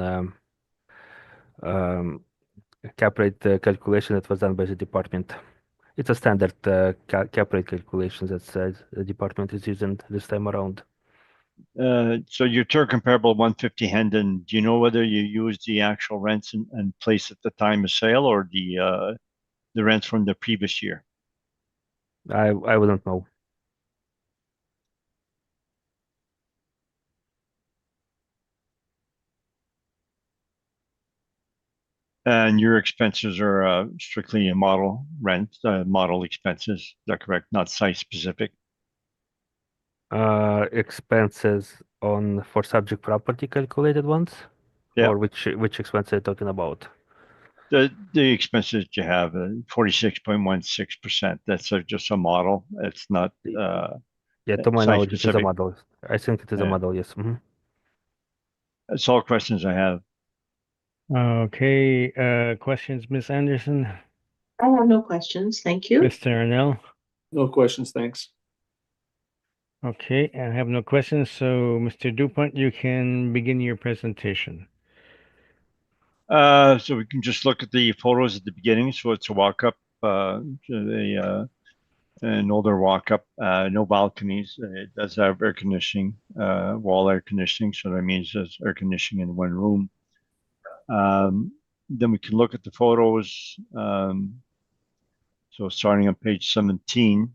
cap rate calculation that was done by the department. It's a standard cap rate calculation that the department is using this time around. So your tour comparable 150 Hendon, do you know whether you used the actual rents and place at the time of sale or the rents from the previous year? I wouldn't know. And your expenses are strictly a model rent, model expenses. Is that correct? Not site specific. Expenses for subject property calculated ones? Yeah. Or which expense are you talking about? The expenses you have, 46.16%. That's just a model. It's not Yeah, to my site knowledge, it is a specific. model. I think it is a Yeah. model, yes. That's all questions I have. Okay, questions, Miss Anderson? I have no questions, thank you. Mr. Arnell? No questions, thanks. Okay, I have no questions, so Mr. Dupont, you can begin your presentation. So we can just look at the photos at the beginning. So it's a walk-up, an older walk-up, no balconies. It does have air conditioning, wall air conditioning. So that means there's air conditioning in one room. Then we can look at the photos. So starting on page 17,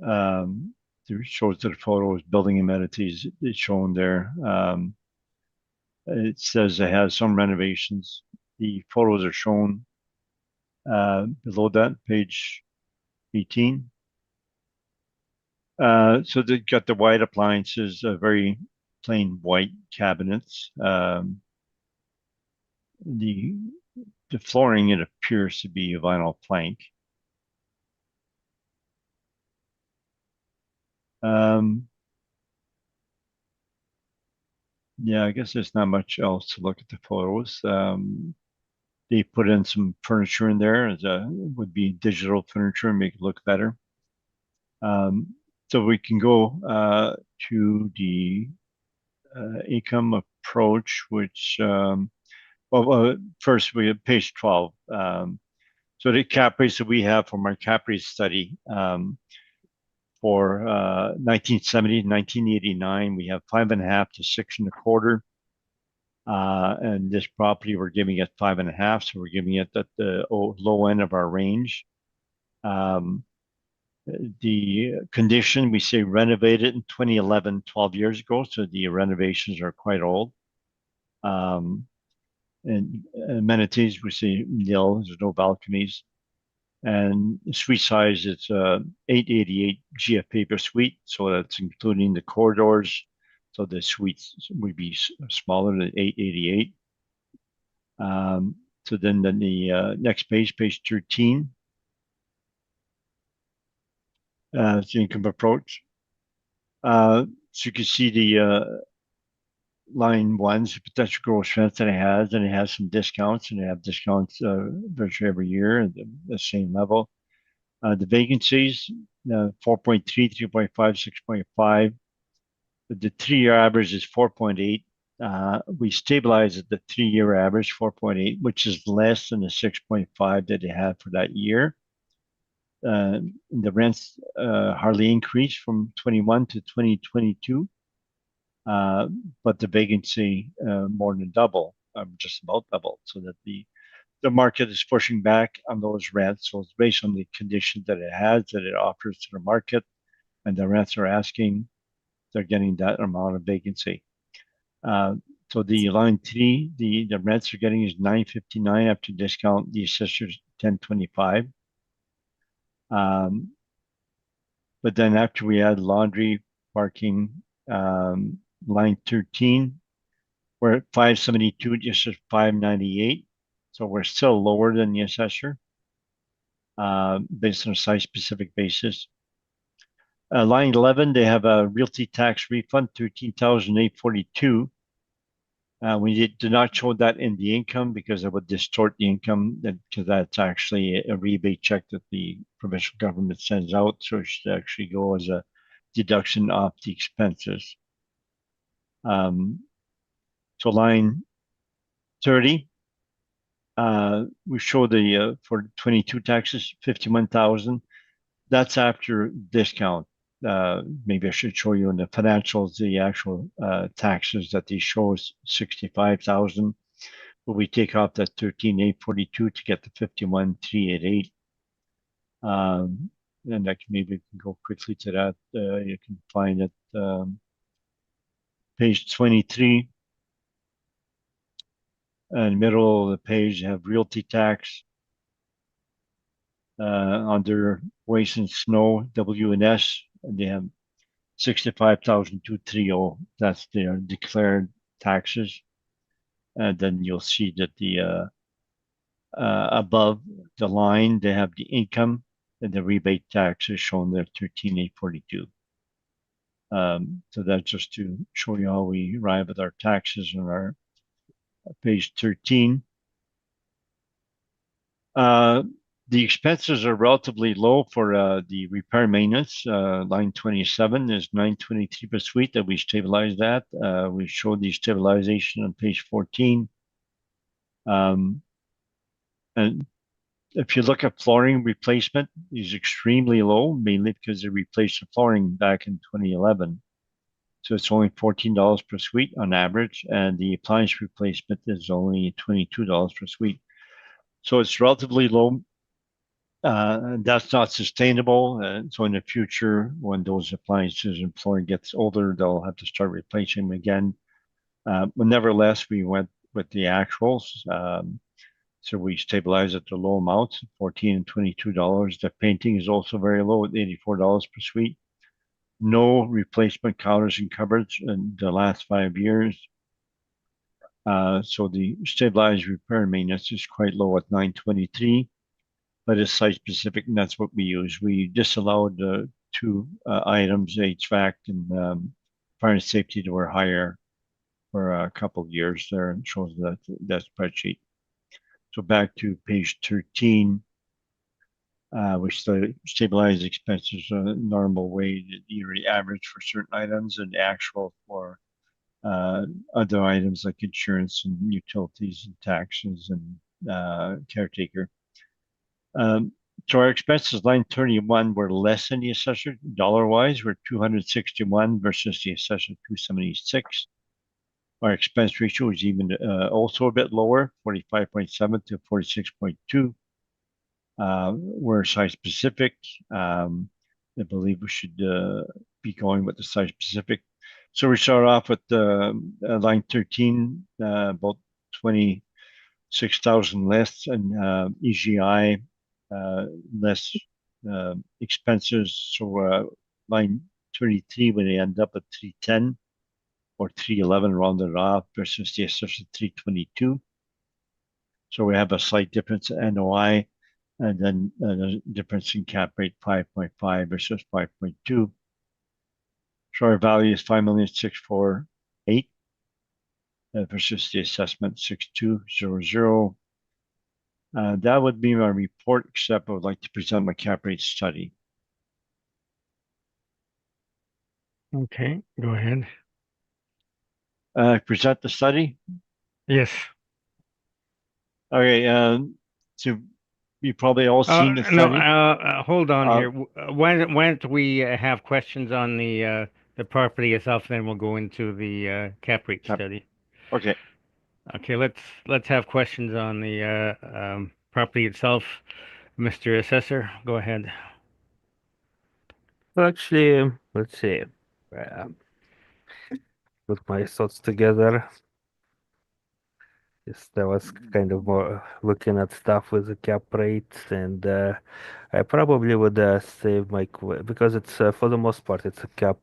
it shows the photos, building amenities. It's shown there. It says it has some renovations. The photos are shown below that, page 18. So they've got the white appliances, very plain white cabinets. The flooring, it appears to be a vinyl plank. Yeah, I guess there's not much else to look at the photos. They put in some furniture in there as would be digital furniture and make it look better. So we can go to the income approach, which first we have page 12. So the cap rates that we have from our cap rate study for 1970 to 1989, we have 5.5 to 6.25. And this property we're giving it 5.5, so we're giving it at the low end of our range. The condition, we say renovated in 2011, 12 years ago, so the renovations are quite old. And amenities, we say nil, there's no balconies. And suite size, it's 888 GFP per suite, so that's including the corridors. So the suites would be smaller than 888. So then the next page, page 13, the income approach. So you can see the line one's potential gross rent that it has, and it has some discounts, and they have discounts virtually every year at the same level. The vacancies, 4.3, 3.5, 6.5. The 3-year average is 4.8. We stabilize at the 3-year average, 4.8, which is less than the 6.5 that they had for that year. The rents hardly increased from 21 to 2022, but the vacancy more than double, just about double, so that the market is pushing back on those rents. So it's based on the condition that it has, that it offers to the market, and the rents are asking, they're getting that amount of vacancy. So the line 3, the rents are getting is $9.59 after discount. The assessor's $10.25. But then after we add laundry, parking, line 13, we're at 572, just at 598. So we're still lower than the assessor, based on a site-specific basis. Line 11, they have a realty tax refund, $13,842. We did not show that in the income because it would distort the income, because that's actually a rebate check that the provincial government sends out. So it should actually go as a deduction off the expenses. So line 30. We show the for 22 taxes, 51,000. That's after discount. Maybe I should show you in the financials the actual taxes that they show is 65,000. But we take off that 13,842 to get the 51,388. And maybe we can go quickly to that. You can find it page 23. In the middle of the page, you have realty tax. Under waste and snow, W&S, they have 65,230. That's their declared taxes. And then you'll see that the above the line, they have the income and the rebate tax is shown there, 13,842. So that's just to show you how we arrive at our taxes on our page 13. The expenses are relatively low for the repair maintenance. Line 27 is 923 per suite that we stabilized at. We showed the stabilization on page 14. And if you look at flooring replacement, is extremely low, mainly because they replaced the flooring back in 2011. So it's only $14 per suite on average, and the appliance replacement is only $22 per suite. So it's relatively low. That's not sustainable. So in the future, when those appliances and flooring gets older, they'll have to start replacing them again. But nevertheless, we went with the actuals. So we stabilized at the low amounts, $14 and $22. The painting is also very low at $84 per suite. No replacement counters and cupboards in the last 5 years. So the stabilized repair and maintenance is quite low at $923. But it's site specific, and that's what we use. We disallowed two items, HVAC and fire and safety, that were higher for a couple of years there, and shows that spreadsheet. So back to page 13, we stabilize expenses on a normal way, the yearly average for certain items and the actual for other items like insurance and utilities and taxes and caretaker. So our expenses, line 31, were less than the assessor. Dollar-wise, we're 261 versus the assessor 276. Our expense ratio is even also a bit lower, 45.7 to 46.2. We're site specific. I believe we should be going with the site specific. So we start off with line 13, about 26,000 less, and EGI less expenses. So line 23, when they end up at 310 or 311 rounded off versus the assessor 322. So we have a slight difference in NOI, and then a difference in cap rate 5.5 versus 5.2. So our value is 5,648,000 versus the assessment 6,200. That would be my report, except I would like to present my cap rate study. Okay, go ahead. Present the study? Yes. Okay, so you probably all seen the study. No, hold on here. When do we have questions on the property itself, then we'll go into the cap rate study. Okay. Okay, let's have questions on the property itself. Mr. Assessor, go ahead. Well, actually, let's see. Put my thoughts together. Yes, I was kind of more looking at stuff with the cap rates, and I probably would save my because it's for the most part it's a cap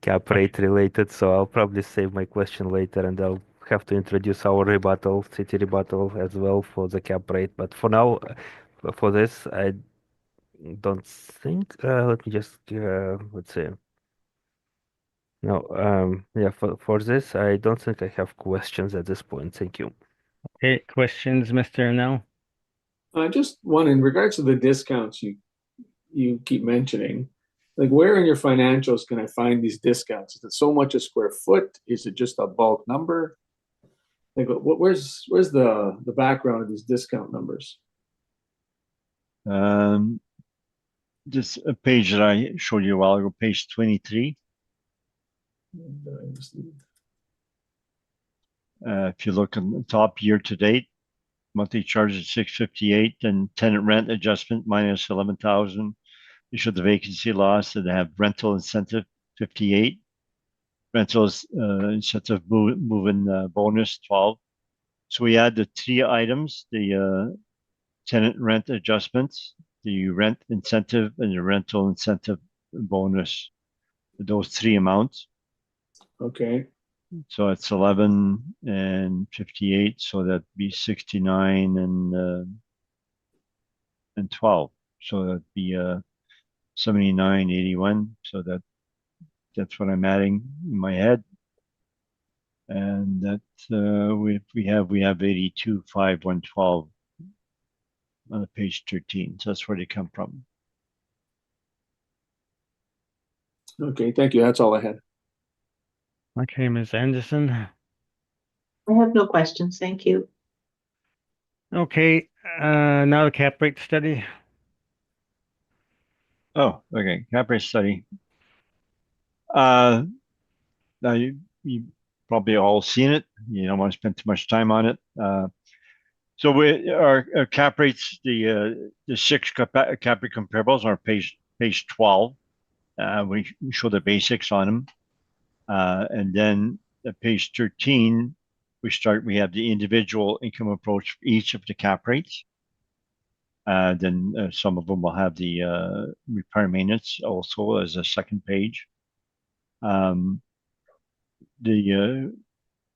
cap rate related. So I'll probably save my question later, and I'll have to introduce our city rebuttal as well for the cap rate. But for now, for this, I don't think. Let me just let's see. No, yeah, for this, I don't think I have questions at this point. Thank you. Okay, questions, Mr. Nell? Just one in regards to the discounts you keep mentioning. Like, where in your financials can I find these discounts? Is it so much a square foot? Is it just a bulk number? Like, where's the background of these discount numbers? This a page that I showed you a while ago, page 23. If you look on the top year to date, monthly charge is $658, and tenant rent adjustment minus 11,000. You show the vacancy loss, and they have rental incentive 58, rental incentive move-in bonus 12. So we add the three items: the tenant rent adjustments, the rent incentive, and the rental incentive bonus. Those three amounts. Okay. So it's 11 and 58, so that'd be 69 and 12. So that'd be 79, 81. So that's what I'm adding in my head. And that we have 82, 5, 112 on page 13. So that's where they come from. Okay, thank you. That's all I had. Okay, Ms. Anderson. I have no questions, thank you. Okay, now the cap rate study. Oh, okay. Cap rate study. Now you probably all seen it. You don't want to spend too much time on it. So our cap rates, the six cap rate comparables are page 12. We show the basics on them. And then at page 13, we have the individual income approach for each of the cap rates. Then some of them will have the repair maintenance also as a second page. The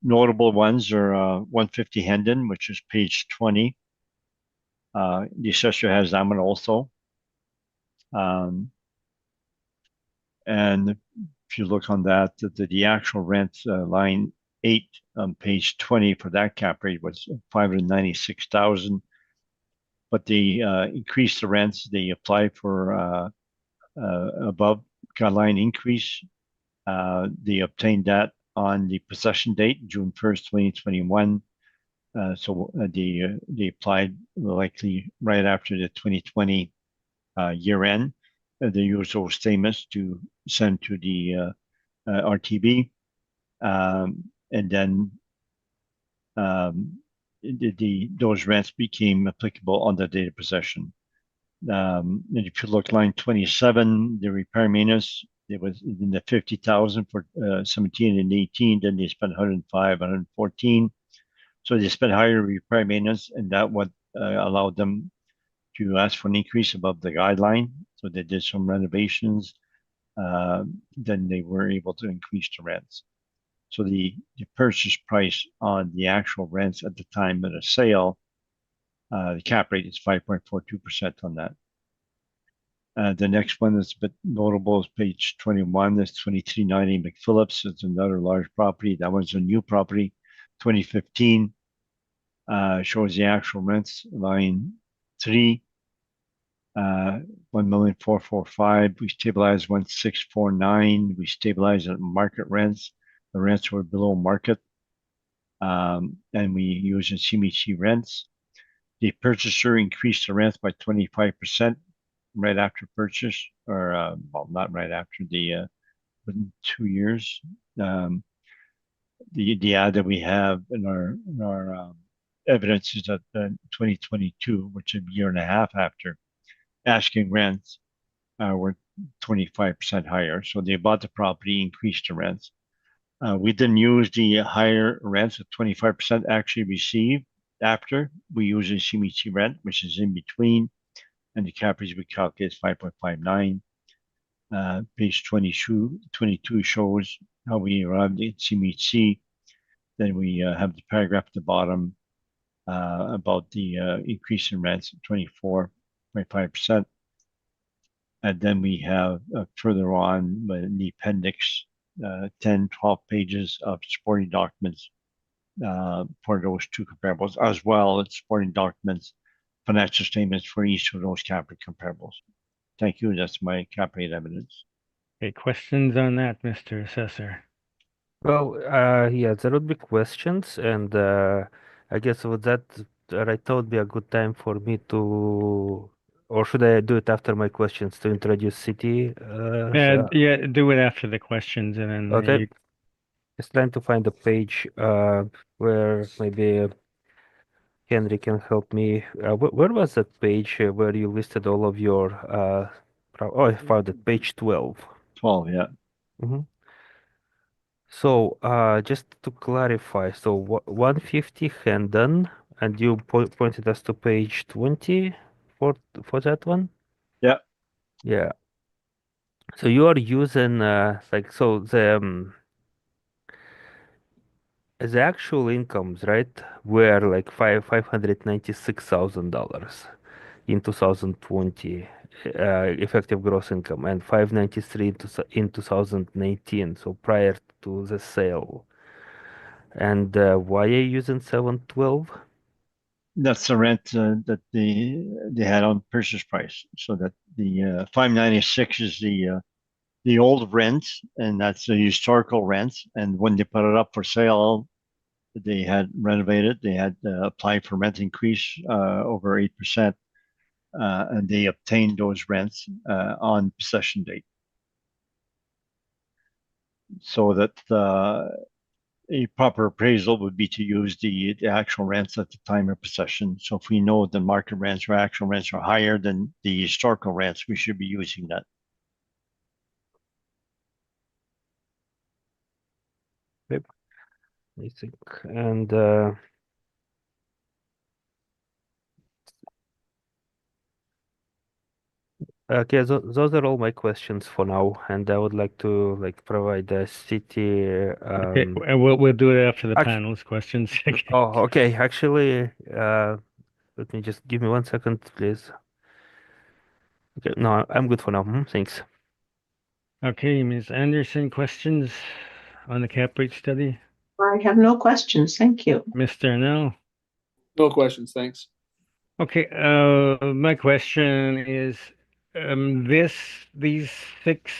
notable ones are 150 Hendon, which is page 20. The assessor has that one also. And if you look on that, the actual rent line 8 on page 20 for that cap rate was 596,000. But they increased the rents. They applied for above guideline increase. They obtained that on the possession date, June 1st, 2021. So they applied likely right after the 2020 year end. They used those statements to send to the RTB. And then those rents became applicable on the date of possession. And if you look line 27, the repair maintenance, it was in the 50,000 for 17 and 18. Then they spent 105, 114. So they spent higher repair maintenance, and that what allowed them to ask for an increase above the guideline. So they did some renovations. Then they were able to increase the rents. So the purchase price on the actual rents at the time of the sale, the cap rate is 5.42% on that. The next one that's a bit notable is page 21. That's 2390 McPhillips. It's another large property. That one's a new property, 2015. Shows the actual rents, line 3. 1,445,000. We stabilized 1,649. We stabilized at market rents. The rents were below market. And we used CMHC rents. The purchaser increased the rents by 25% right after purchase, or well, not right after, within 2 years. The ad that we have in our evidence is that 2022, which is a year and a half after, asking rents were 25% higher. So they bought the property, increased the rents. We didn't use the higher rents of 25% actually received after. We use a CMHC rent, which is in between, and the cap rate we calculate is 5.59. Page 22 shows how we arrived at CMHC. Then we have the paragraph at the bottom about the increase in rents of 24.5%. And then we have further on in the appendix 10, 12 pages of supporting documents for those two comparables, as well as supporting documents, financial statements for each of those cap rate comparables. Thank you. That's my cap rate evidence. Okay, questions on that, Mr. Assessor? Well, yeah, there would be questions, and I guess with that, right now would be a good time for me to, or should I do it after my questions to introduce city? Yeah, do it after the questions and then Okay. you, Just trying to find a page where maybe Henry can help me. Where was that page where you listed all of your oh, I found it, page 12. 12, yeah. Mhm. So, just to clarify, so 150 Hendon, and you pointed us to page 20 for that one? Yeah. Yeah. So you are using like so the actual incomes, right, were like $596,000 in 2020, effective gross income, and 593 in 2019, so prior to the sale. And why are you using 712? That's the rent that they had on purchase price. So that the 596 is the old rent, and that's the historical rent. And when they put it up for sale, they had renovated. They had applied for rent increase over 8%, and they obtained those rents on possession date. So that a proper appraisal would be to use the actual rents at the time of possession. So if we know the market rents or actual rents are higher than the historical rents, we should be using that. Yep. I think, and okay, those are all my questions for now, and I would like to like provide the city. okay, and we'll do it after the Actu panel's questions. Oh, okay. Actually, let me just give me 1 second, please. Okay, no, I'm good for now. Thanks. Okay, Ms. Anderson, questions on the cap rate study? I have no questions. Thank you. Mr. Nell? No questions, thanks. Okay, my question is, these six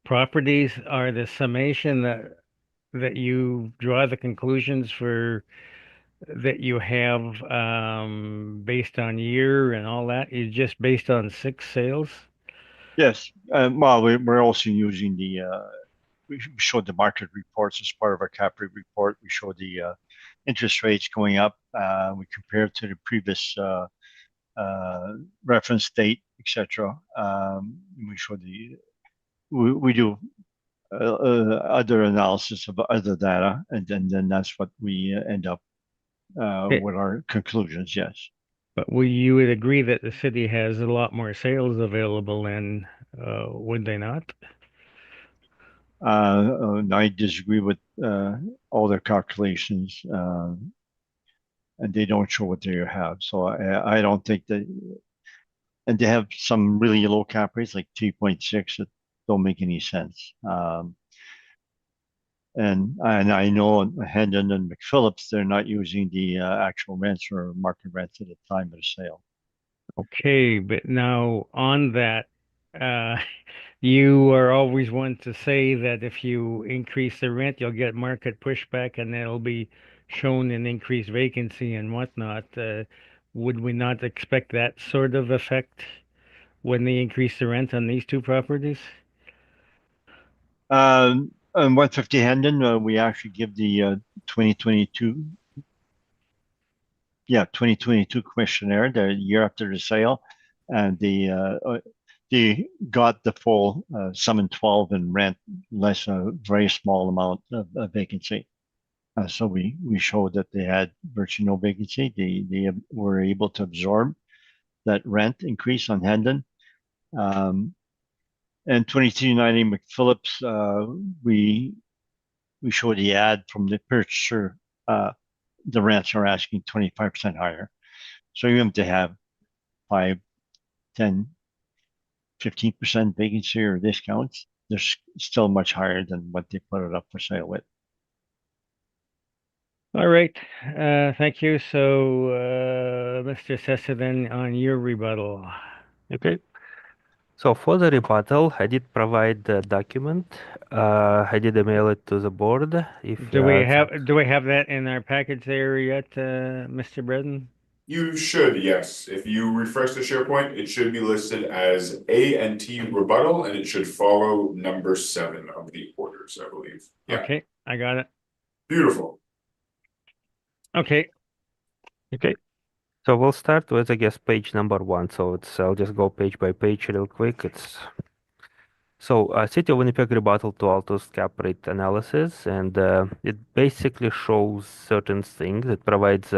properties are the summation that you draw the conclusions for that you have based on year and all that is just based on six sales? Yes. Well, we're also using we showed the market reports as part of our cap rate report. We showed the interest rates going up. We compared to the previous reference date, etc. We show we do other analysis of other data, and then that's what we end up Okay, with our conclusions. Yes. but you would agree that the city has a lot more sales available than would they not? I disagree with all their calculations, and they don't show what they have. So I don't think that, and they have some really low cap rates, like 3.6, that don't make any sense. And I know Hendon and McPhillips, they're not using the actual rents or market rents at the time of the sale. Okay, but now on that, uh, you are always one to say that if you increase the rent, you'll get market pushback and it'll be shown in increased vacancy and whatnot. Would we not expect that sort of effect when they increase the rent on these two properties? On 150 Hendon, we actually give the 2022, 2022 questionnaire the year after the sale, and they got the full sum in 12 in rent, less a very small amount of vacancy. So we showed that they had virtually no vacancy. They were able to absorb that rent increase on Hendon. And 2290 McPhillips, we showed the ad from the purchaser. The rents are asking 25% higher. So you have to have 5, 10, 15% vacancy or discounts. They're still much higher than what they put it up for sale with. All right, thank you. So, Mr. Sessa, then on your rebuttal. Okay. So for the rebuttal, I did provide the document. I did email it to the board. If Do we have that in our package there yet, Mr. Breton? You should, yes. If you refresh the SharePoint, it should be listed as A and T rebuttal, and it should follow number 7 of the orders, I believe. Yeah, Okay, I got it. beautiful. Okay, Okay. So we'll start with, I guess, page number 1. So I'll just go page by page real quick. City of Winnipeg rebuttal to Altus cap rate analysis, and it basically shows certain things. It provides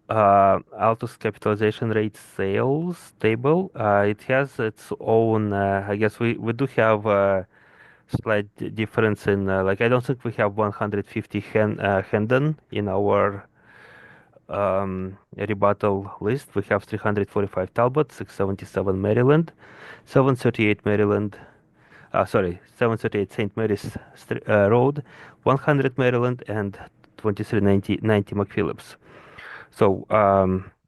Altus capitalization rate sales table. It has its own, I guess we do have a slight difference in, like, I don't think we have 150 Hendon in our rebuttal list. We have 345 Talbot, 677 Maryland, 738 Maryland, 738 St. Mary's Road, 100 Maryland, and 2390 McPhillips. So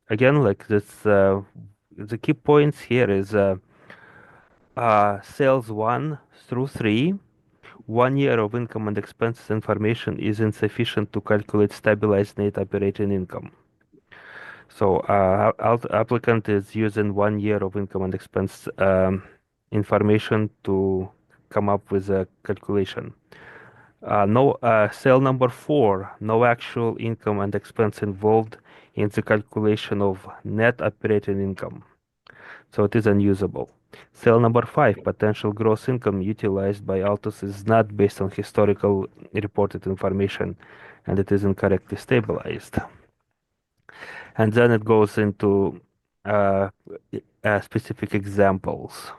again, like this, the key points here is sales 1 through 3. 1 year of income and expenses information is insufficient to calculate stabilized net operating income. So applicant is using 1 year of income and expense information to come up with a calculation. No Cell number 4, no actual income and expense involved in the calculation of net operating income. So it is unusable. Cell number 5, potential gross income utilized by Altus is not based on historical reported information, and it is incorrectly stabilized. And then it goes into specific examples.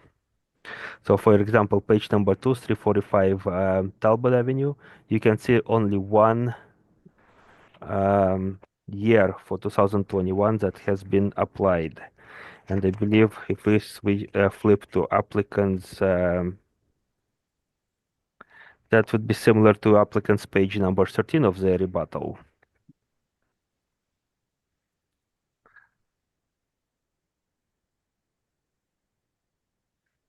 So for example, page number 2, 345 Talbot Avenue, you can see only one year for 2021 that has been applied. And I believe if we flip to applicants, that would be similar to applicants page number 13 of the rebuttal.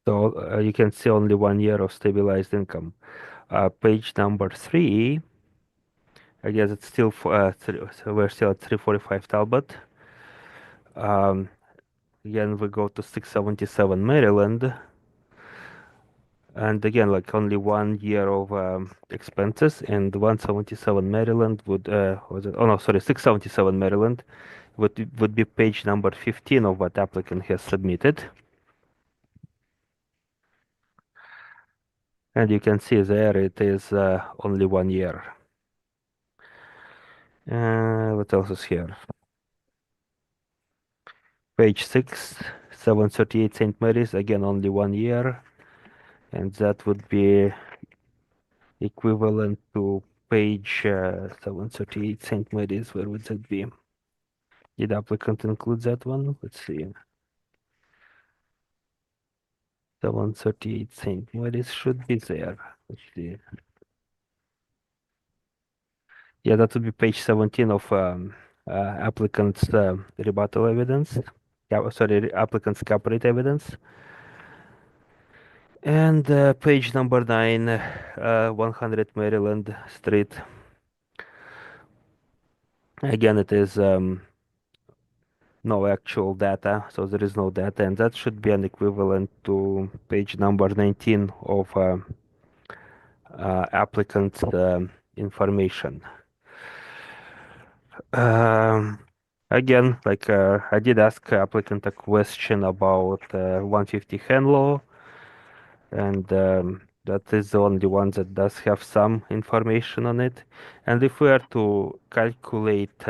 So you can see only 1 year of stabilized income. Page number 3, I guess it's still so we're still at 345 Talbot. Again, we go to 677 Maryland. And again, like only 1 year of expenses, and 177 Maryland would was it? Oh no, sorry, 677 Maryland would be page number 15 of what applicant has submitted. And you can see there it is only 1 year. What else is here? Page 6, 738 St. Mary's, again only 1 year, and that would be equivalent to page 738 St. Mary's. Where would that be? Did applicant include that one? Let's see. 738 St. Mary's should be there. Let's see. Yeah, that would be page 17 of applicant's rebuttal evidence. Yeah, sorry, applicant's cap rate evidence. And page number 9, 100 Maryland Street. Again, it is no actual data, so there is no data, and that should be an equivalent to page number 19 of applicant's information. Again, like I did ask applicant a question about 150 Henlo, and that is the only one that does have some information on it. And if we are to calculate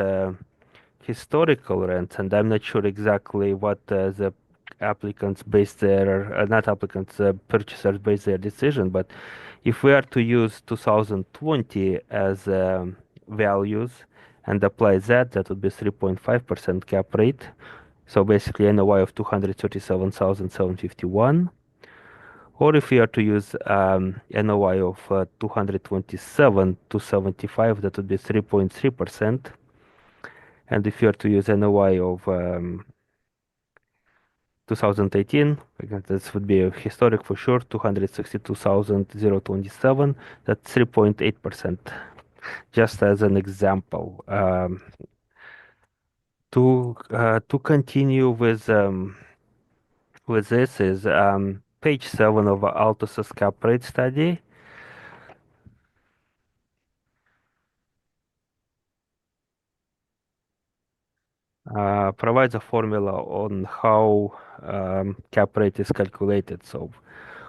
historical rent, and I'm not sure exactly what the applicants base their, not applicants, purchasers base their decision, but if we are to use 2020 as values and apply that, that would be 3.5% cap rate. So basically NOI of 237,751. Or if we are to use NOI of 227 to 75, that would be 3.3%. And if you are to use NOI of 2018, again, this would be a historic for sure, 262,027. That's 3.8%. Just as an example. To continue with this is page 7 of Altus's cap rate study. Provides a formula on how cap rate is calculated. So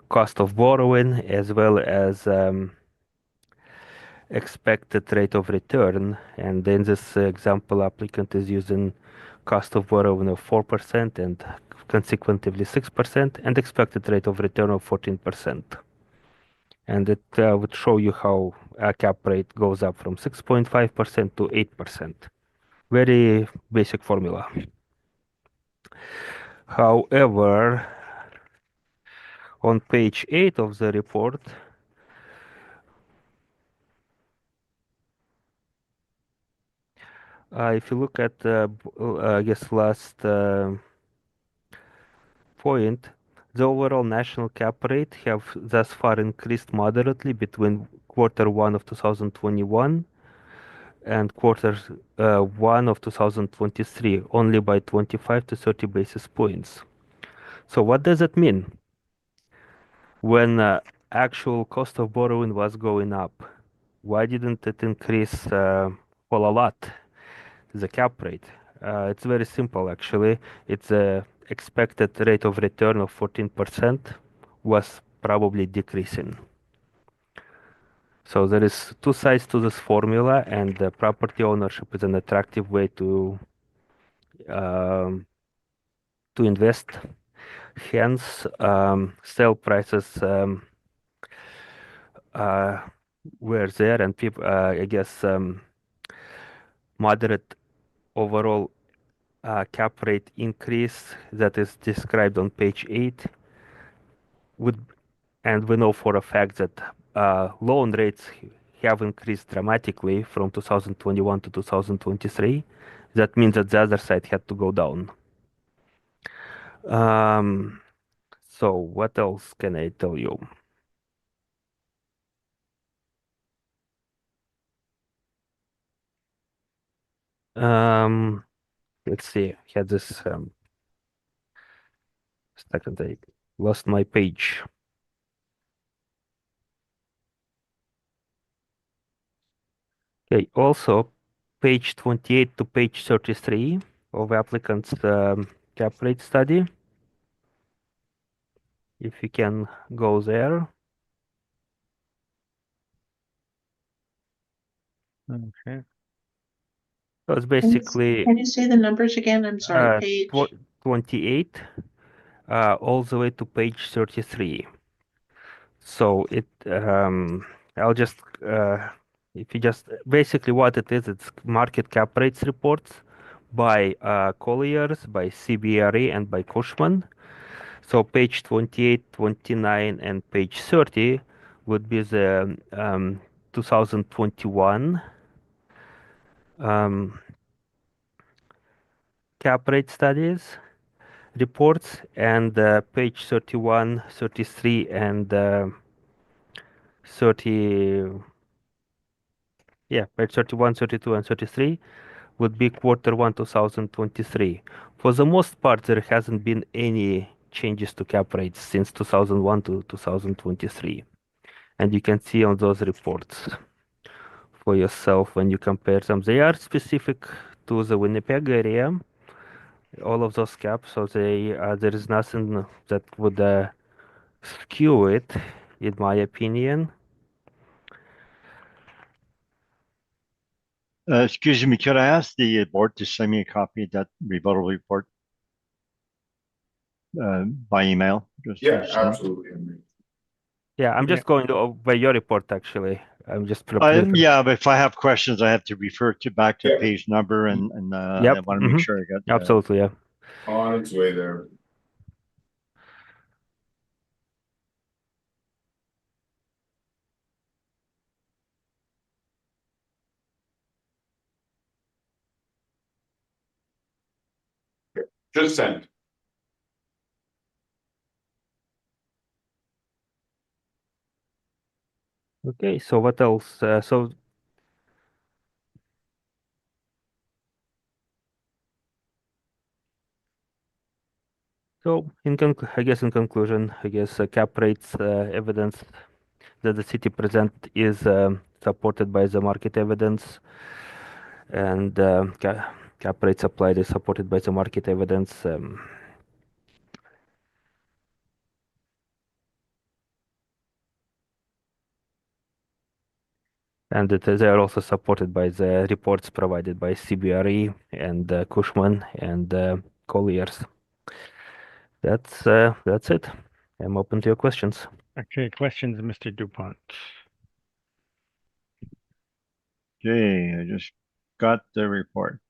cost of borrowing as well as expected rate of return. And in this example, applicant is using cost of borrowing of 4% and consequently 6% and expected rate of return of 14%. And it would show you how a cap rate goes up from 6.5% to 8%. Very basic formula. However, on page 8 of the report, if you look at, I guess, last point, the overall national cap rate have thus far increased moderately between Q1 of 2021 and Q1 of 2023, only by 25 to 30 basis points. So what does it mean? When actual cost of borrowing was going up, why didn't it increase a lot, the cap rate? It's very simple, actually. It's a expected rate of return of 14% was probably decreasing. So there is two sides to this formula, and property ownership is an attractive way to invest. Hence, sale prices were there, and people, I guess, moderate overall cap rate increase that is described on page 8 would, and we know for a fact that loan rates have increased dramatically from 2021 to 2023. That means that the other side had to go down. So what else can I tell you? Let's see. I had this second. I lost my page. Okay. Also, page 28 to page 33 of applicant's cap rate study. If you can go there. Okay. So it's basically Can you say the numbers again? I'm sorry, page. 28 all the way to page 33. So it I'll just if you just basically what it is, it's market cap rates reports by Colliers, by CBRE, and by Cushman. So page 28, 29, and page 30 would be the 2021 cap rate studies reports, and page 31, 33, and 30, yeah, page 31, 32, and 33 would be Q1 2023. For the most part, there hasn't been any changes to cap rates since 2001 to 2023. And you can see on those reports for yourself when you compare them. They are specific to the Winnipeg area, all of those caps, so there is nothing that would skew it, in my opinion. Excuse me, could I ask the board to send me a copy of that rebuttal report by email? Yeah, absolutely. Henry. Yeah, I'm just going by your report, actually. I'm just yeah, but if I have questions, I have to refer back to Yeah. page number, and Yep. I want to make sure I got Absolutely, yeah. On its way there. Just send. Okay, so what else? So I guess in conclusion, I guess cap rates evidence that the city present is supported by the market evidence, and cap rates applied is supported by the market evidence. And they are also supported by the reports provided by CBRE and Cushman and Colliers. That's it. I'm open to your questions. Okay, questions, Mr. Dupont. Okay, I just got the report.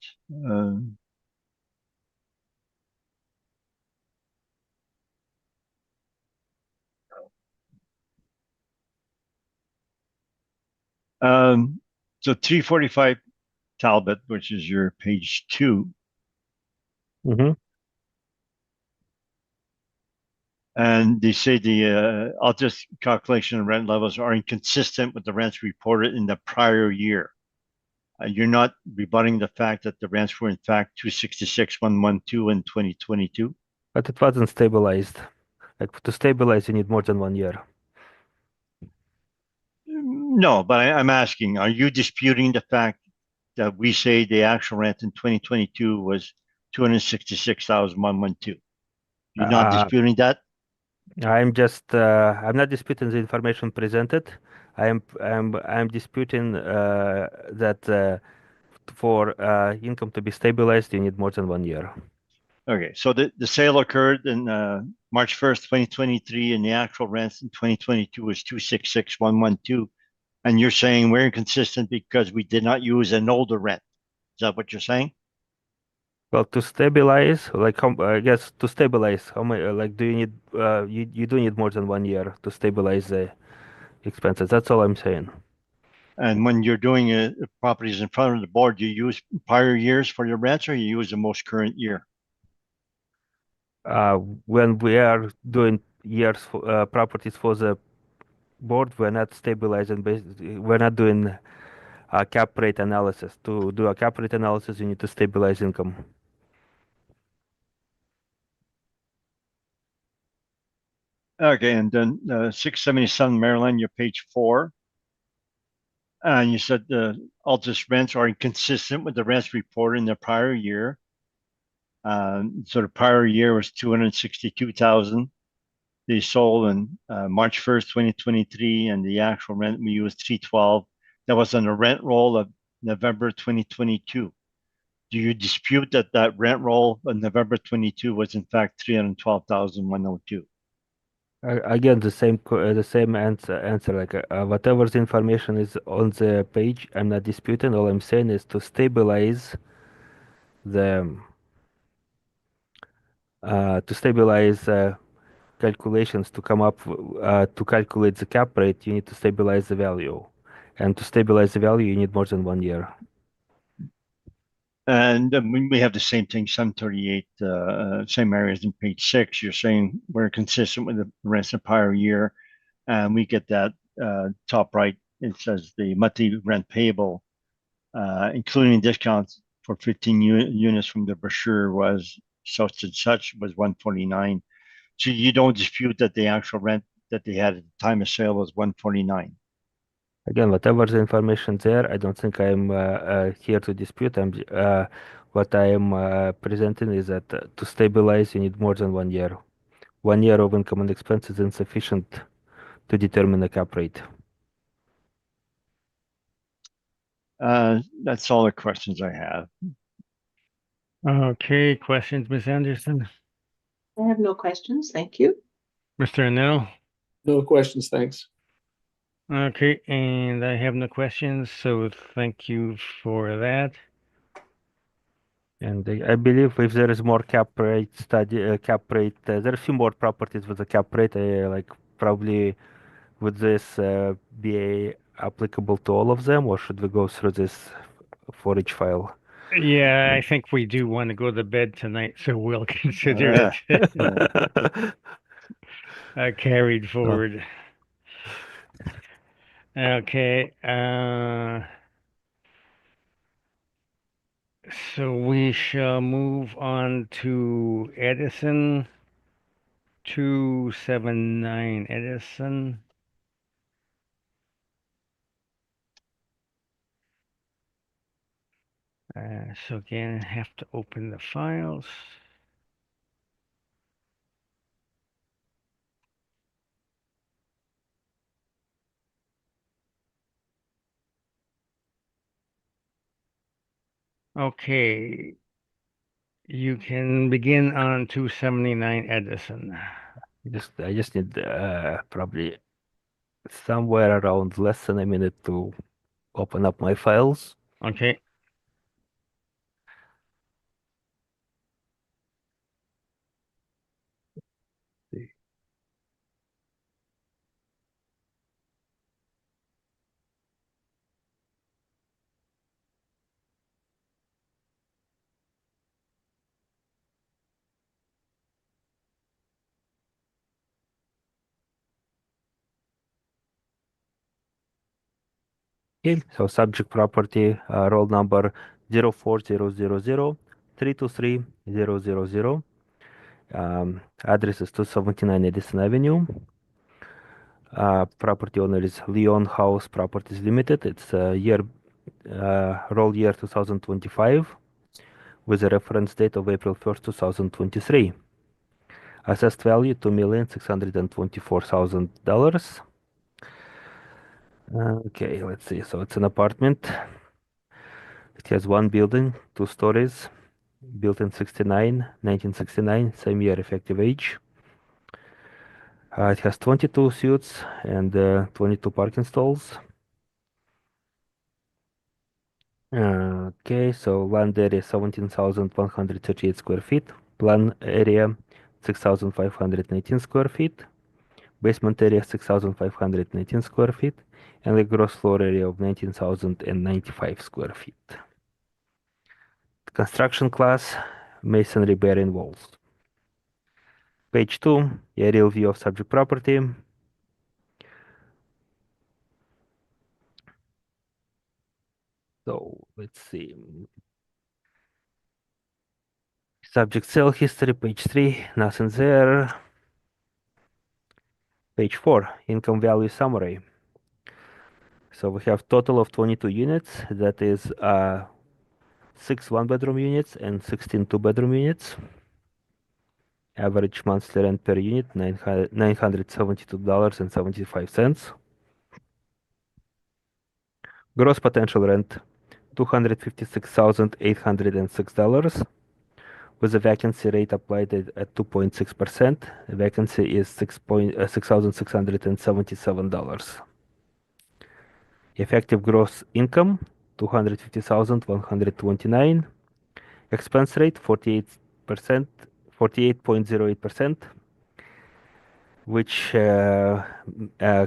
So 345 Talbot, which is your page 2. Mm-hmm. And they say the Altus calculation of rent levels are inconsistent with the rents reported in the prior year. You're not rebutting the fact that the rents were in fact 266,112 in 2022. But it wasn't stabilized. Like to stabilize, you need more than 1 year. No, but I'm asking, are you disputing the fact that we say the actual rent in 2022 was 266,112? You're not disputing that? I'm not disputing the information presented. I'm disputing that for income to be stabilized, you need more than 1 year. Okay, so the sale occurred in March 1st, 2023, and the actual rents in 2022 was 266,112. And you're saying we're inconsistent because we did not use an older rent. Is that what you're saying? Well, to stabilize, I guess to stabilize, how many, do you need, you do need more than 1 year to stabilize the expenses. That's all I'm saying. And when you're doing properties in front of the board, you use prior years for your rents, or you use the most current year? When we are doing years for, properties for the board, we're not stabilizing, we're not doing a cap rate analysis. To do a cap rate analysis, you need to stabilize income. Okay, and then 677 Maryland, your page 4. And you said the Altus rents are inconsistent with the rents reported in the prior year. So the prior year was 262,000. They sold on March 1st, 2023, and the actual rent we used 312. That was on the rent roll of November 2022. Do you dispute that rent roll of November 22 was in fact 312,102? Again, the same answer. Like whatever the information is on the page, I'm not disputing. All I'm saying is to stabilize the calculations to come up to calculate the cap rate. You need to stabilize the value, and to stabilize the value, you need more than 1 year. And we have the same thing, 738, same areas in page 6. You're saying we're consistent with the rents of prior year, and we get that top right. It says the monthly rent payable, including discounts for 15 units from the brochure was such and such was 149. So you don't dispute that the actual rent that they had at the time of sale was 149. Again, whatever the information there, I don't think I'm here to dispute. What I am presenting is that to stabilize, you need more than 1 year. 1 year of income and expense is insufficient to determine the cap rate. That's all the questions I have. Okay, questions, Ms. Anderson? I have no questions, thank you. Mr. Anel? No questions, thanks. Okay, and I have no questions, so thank you for that. And I believe if there is more cap rate there are a few more properties with a cap rate. Like probably would this be applicable to all of them, or should we go through this for each file? Yeah, I think we do want to go to bed tonight, so we'll consider it carried forward. Okay, so we shall move on to Edison 279 Edison. So again, I have to open the files. Okay, you can begin on 279 Edison. I just need probably somewhere around less than a minute to open up my files. Okay. Okay, so subject property, roll number 04000 address is 279 Edison Avenue. Property owner is Leon House Properties Limited. It's roll year 2025 with a reference date of April 1st, 2023. Assessed value $2,624,000. Okay, let's see. So it's an apartment. It has one building, 2 stories, built in 1969, same year effective age. It has 22 suites and 22 parking stalls. Okay, so land area 17,138 square feet. Plan area 6,519 square feet. Basement area 6,519 square feet. And the gross floor area of 19,095 square feet. Construction class, masonry bearing walls. Page 2, aerial view of subject property. So let's see. Subject sale history, page 3, nothing there. Page 4, income value summary. So we have total of 22 units. That is 6 one-bedroom units and 16 two-bedroom units. Average monthly rent per unit, $972.75. Gross potential rent, $256,806. With a vacancy rate applied at 2.6%. Vacancy is $6,677. Effective gross income, 250,129. Expense rate, 48%, 48.08%, which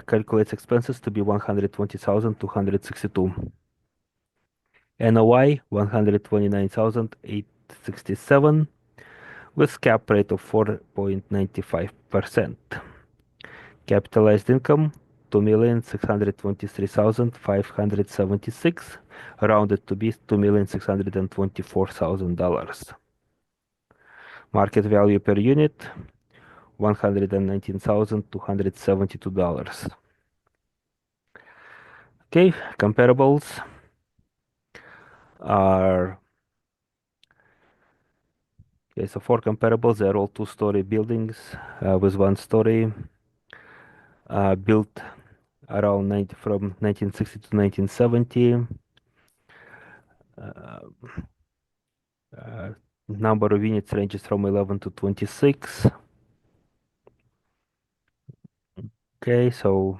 calculates expenses to be 120,262. NOI, 129,867, with cap rate of 4.95%. Capitalized income, 2,623,576, rounded to be $2,624,000. Market value per unit, $119,272. Okay, comparables are okay. So for comparables, they're all two-story buildings with one story, built around from 1960 to 1970. Number of units ranges from 11 to 26. Okay, so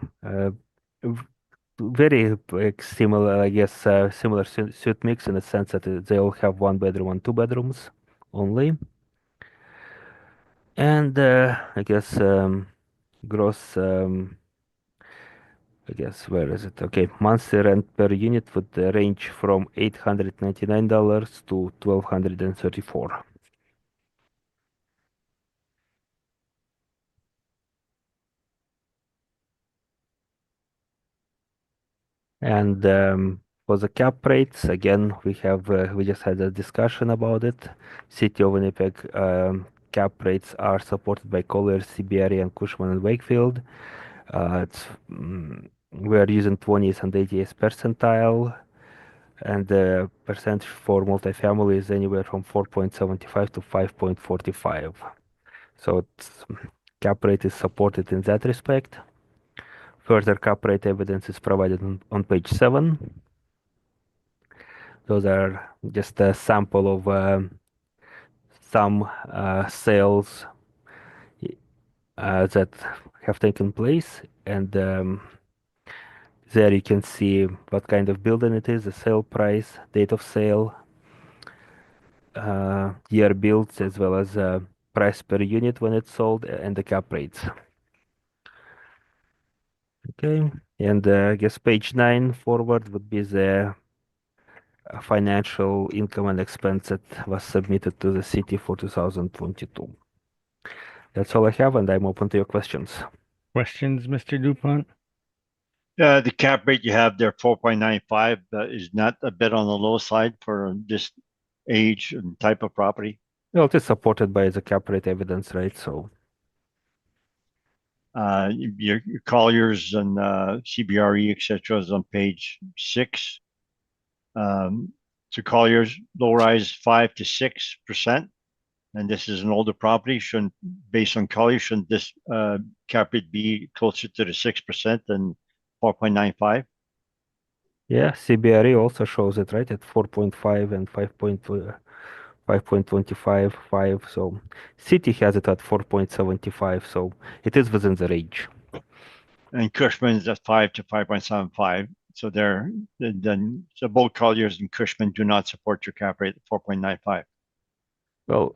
very similar, I guess, similar suit mix in the sense that they all have one bedroom and two bedrooms only. And I guess gross, I guess, where is it? Okay, monthly rent per unit would range from $899 to $1,234. And for the cap rates, again, we just had a discussion about it. City of Winnipeg cap rates are supported by Colliers, CBRE, and Cushman and Wakefield. We are using 20th and 80th percentile, and the percentage for multifamily is anywhere from 4.75 to 5.45. So cap rate is supported in that respect. Further cap rate evidence is provided on page 7. Those are just a sample of some sales that have taken place, and there you can see what kind of building it is, the sale price, date of sale, year built, as well as price per unit when it's sold, and the cap rates. Okay, and I guess page 9 forward would be the financial income and expense that was submitted to the city for 2022. That's all I have, and I'm open to your questions. Questions, Mr. Dupont? The cap rate you have there, 4.95, is not a bit on the low side for this age and type of property. Well, it is supported by the cap rate evidence, right? So, Your Colliers and CBRE, et cetera, is on page 6. So Colliers low rise 5 to 6%, and this is an older property. Shouldn't, based on Colliers, shouldn't this cap rate be closer to the 6% than 4.95? yeah, CBRE also shows it, right, at 4.5 and 5.25, 5. So, City has it at 4.75, so it is within the range. And Cushman's at 5 to 5.75. So so both Colliers and Cushman do not support your cap rate at 4.95. Well,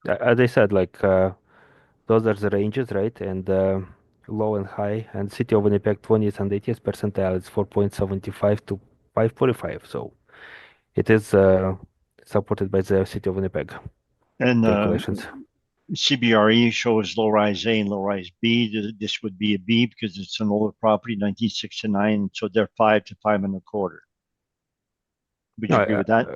as I said, like those are the ranges, right? And low and high, and City of Winnipeg 20th and 80th percentile is 4.75 to 5.45. So it is supported by the City of Winnipeg And calculations. CBRE shows low rise A and low rise B. This would be a B because it's an older property, 1969. So they're 5 to 5.25. Would you agree with that?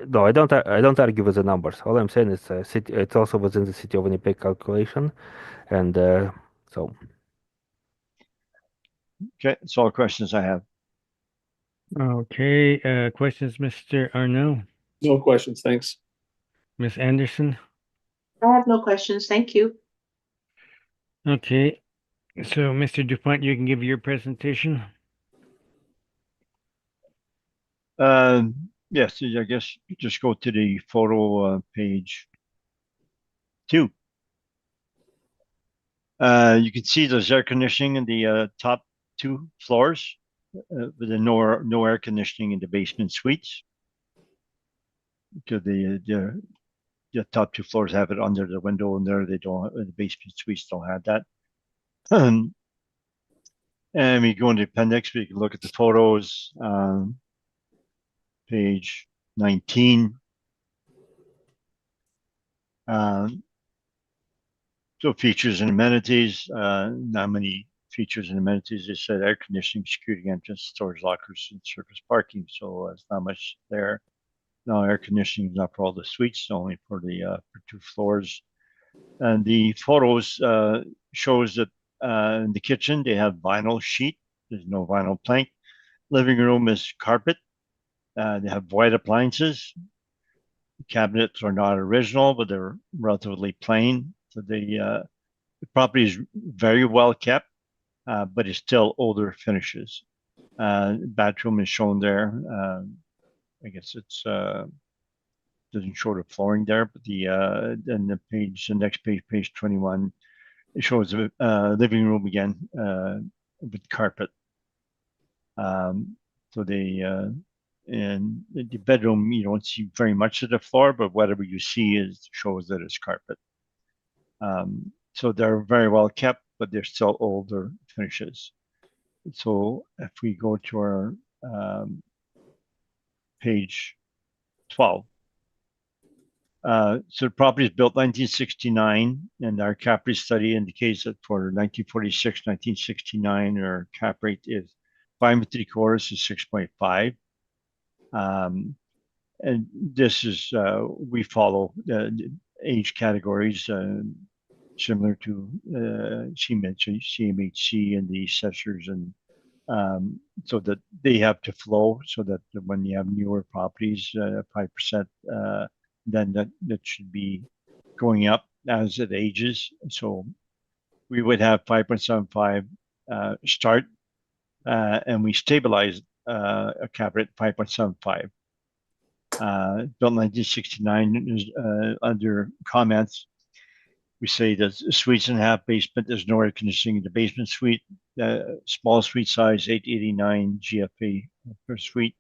No, I don't argue with the numbers. All I'm saying is city, it's also within the City of Winnipeg calculation, and so. Okay, that's all the questions I have. Okay, questions, Mr. Arnaud? No questions, thanks. Ms. Anderson? I have no questions, thank you. Okay, so Mr. Dupont, you can give your presentation. Yes, I guess you just go to the photo page 2. You can see there's air conditioning in the top 2 floors, but then no air conditioning in the basement suites. Because the top 2 floors have it under the window, and there they don't. The basement suites don't have that. And we go into the appendix. We can look at the photos. Page 19. So features and amenities. Not many features and amenities. They said air conditioning, security entrance, storage lockers, and surface parking. So it's not much there. No, air conditioning is not for all the suites, only for the for 2 floors. And the photos shows that in the kitchen they have vinyl sheet. There's no vinyl plank. Living room is carpet. They have white appliances. The cabinets are not original, but they're relatively plain. So the property is very well kept, but it's still older finishes. Bathroom is shown there. I guess it's doesn't show the flooring there, but then the next page, page 21, it shows a living room again with carpet. So in the bedroom, you don't see very much of the floor, but whatever you see shows that it's carpet. So they're very well kept, but they're still older finishes. So if we go to our page 12. So the property is built 1969, and our cap rate study indicates that for 1946, 1969, our cap rate is 5 3/4 is 6.5. And this is, we follow age categories similar to CMHC and the assessors, and so that they have to flow, so that when you have newer properties, 5%, then that should be going up as it ages. So we would have 5.75 start, and we stabilize a cap rate 5.75. Built 1969 is under comments. We say that suites and half basement, there's no air conditioning in the basement suite. Small suite size 889 GFA per suite.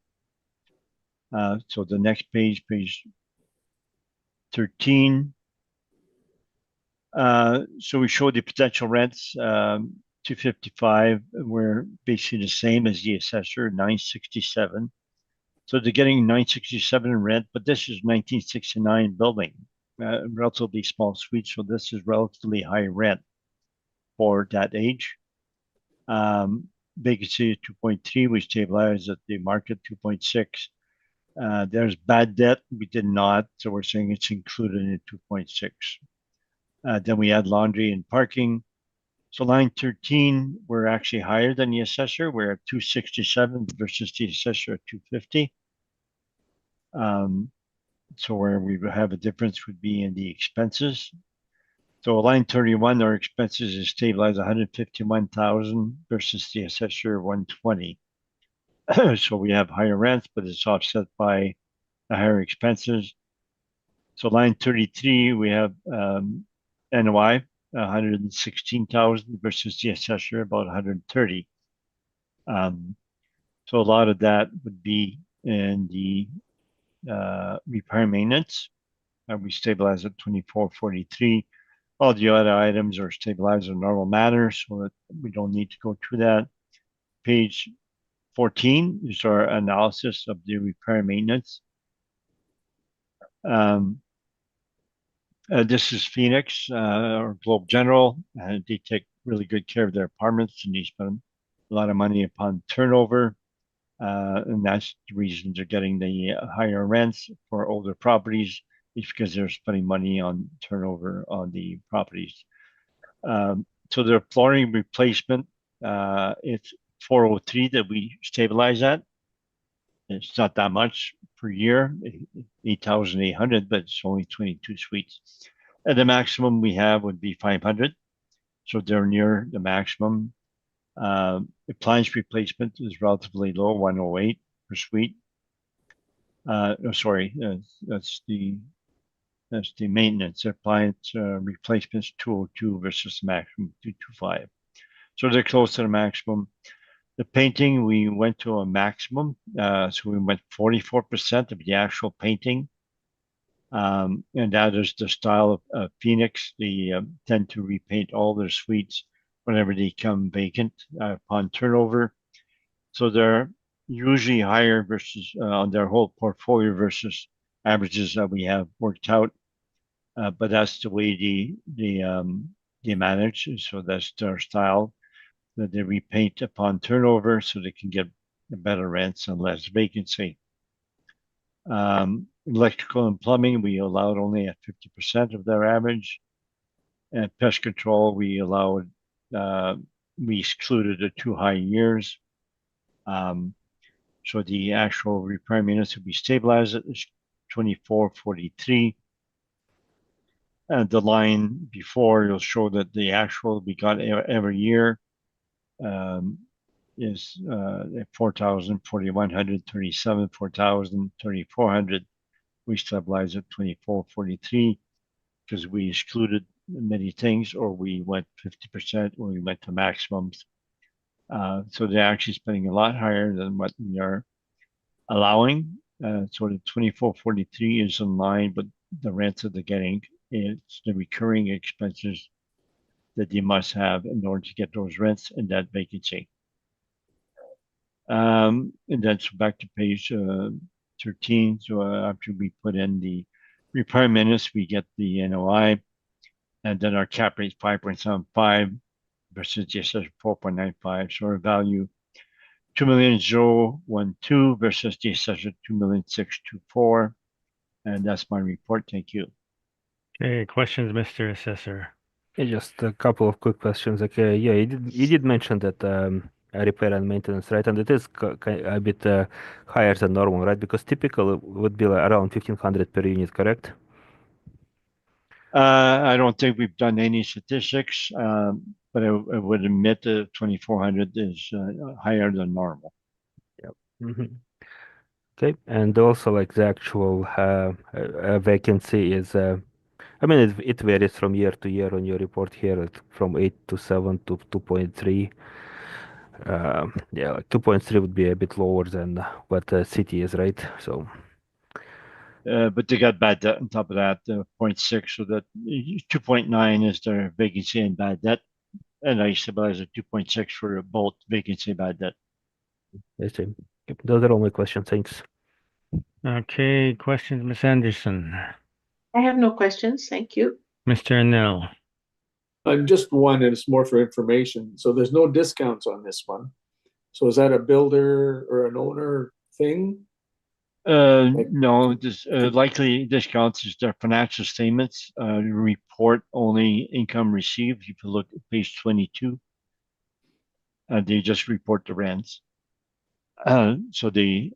So the next page, page 13. So we show the potential rents. 255, we're basically the same as the assessor, 967. So they're getting 967 in rent, but this is 1969 building, relatively small suite. So this is relatively high rent for that age. Vacancy 2.3, we stabilized at the market 2.6. There's bad debt, we did not, so we're saying it's included in 2.6. Then we add laundry and parking. So line 13, we're actually higher than the assessor. We're at 267 versus the assessor at 250. So where we have a difference would be in the expenses. So line 31, our expenses is stabilized 151,000 versus the assessor 120. So we have higher rents, but it's offset by the higher expenses. So line 33, we have NOI 116,000 versus the assessor about 130. So a lot of that would be in the repair maintenance. We stabilize at 2443. All the other items are stabilized in normal manner, so that we don't need to go through that. Page 14 is our analysis of the repair maintenance. This is Phoenix or Globe General. They take really good care of their apartments, and they spend a lot of money upon turnover. And that's the reason they're getting the higher rents for older properties, is because they're spending money on turnover on the properties. So their flooring replacement, it's 403 that we stabilize at. It's not that much per year, 8,800, but it's only 22 suites. And the maximum we have would be 500. So they're near the maximum. Appliance replacement is relatively low, 108 per suite. No, sorry, that's the maintenance. Appliance replacements 202 versus the maximum 225. So they're close to the maximum. The painting, we went to a maximum. So we went 44% of the actual painting. And that is the style of Phoenix. They tend to repaint all their suites whenever they come vacant upon turnover. So they're usually higher versus on their whole portfolio versus averages that we have worked out. But that's the way they manage. So that's their style, that they repaint upon turnover so they can get better rents and less vacancy. Electrical and plumbing, we allowed only at 50% of their average. And pest control, we allowed, we excluded the 2 high years. So the actual repair maintenance will be stabilized at 2443. And the line before, you'll show that the actual we got every year is 4,000, 4,100, 37, 4,000, 3,400. We stabilized at 2443 because we excluded many things, or we went 50%, or we went to maximums. So they're actually spending a lot higher than what we are allowing. So the 2443 is in line, but the rents that they're getting, it's the recurring expenses that they must have in order to get those rents and that vacancy. And then so back to page 13. So after we put in the repair maintenance, we get the NOI, and then our cap rate is 5.75 versus the assessor 4.95. So our value 2,012,012 versus the assessor 2,624,000. And that's my report. Thank you. Okay, questions, Mr. Assessor? Yeah, just a couple of quick questions. Okay, yeah, you did mention that repair and maintenance, right? And it is a bit higher than normal, right? Because typical would be like around 1,500 per unit, correct? I don't think we've done any statistics, but I would admit that 2,400 is higher than normal. Yep. Okay, and also like the actual vacancy is, I mean, it varies from year to year on your report here, like from 8 to 7 to 2.3. Yeah, like 2.3 would be a bit lower than what the city is, right? So, But they got bad debt on top of that, 0.6, so that 2.9 is their vacancy and bad debt. And I stabilize at 2.6 for both vacancy and bad debt. I see. Yep, those are all my questions. Thanks. Okay, questions, Ms. Anderson? I have no questions, thank you. Mr. Anel? Just one, and it's more for information. So there's no discounts on this one. So is that a builder or an owner thing? No, this likely discounts is their financial statements, report only income received. If you look at page 22, they just report the rents. So they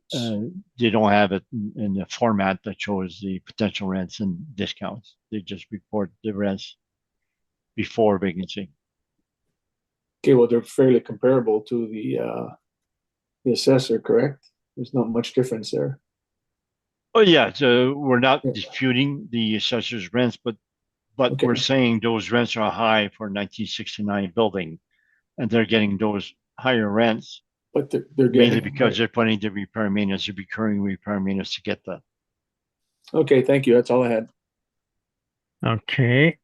don't have it in the format that shows the potential rents and discounts. They just report the rents before vacancy. Okay, well, they're fairly comparable to the assessor, correct? There's not much difference there. Oh yeah, so we're not Yeah. disputing the assessor's rents, but Okay. we're saying those rents are high for 1969 building, and they're getting those higher rents But they're mainly getting. because they're putting the repair maintenance, the recurring repair maintenance to get that. Okay, thank you. That's all I had. Okay,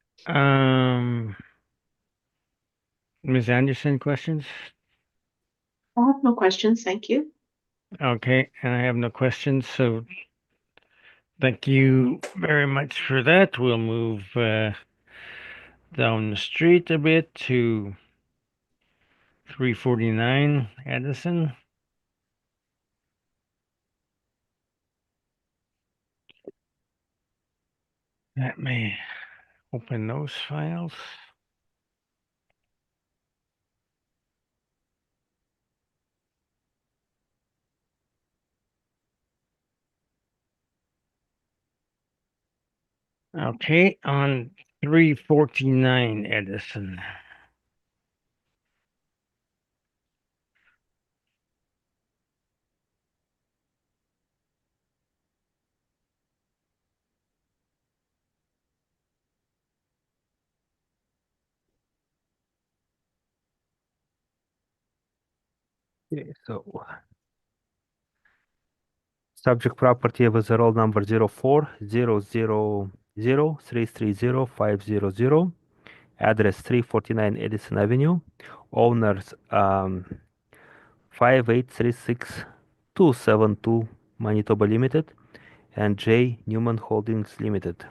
Ms. Anderson, questions? I have no questions, thank you. Okay, and I have no questions, so thank you very much for that. We'll move down the street a bit to 349 Edison. Let me open those files. Okay, on 349 Edison. Okay, so subject property was the roll number 04-000-330-500. Address 349 Edison Avenue. Owners 5836272 Manitoba Limited and J Newman Holdings Limited.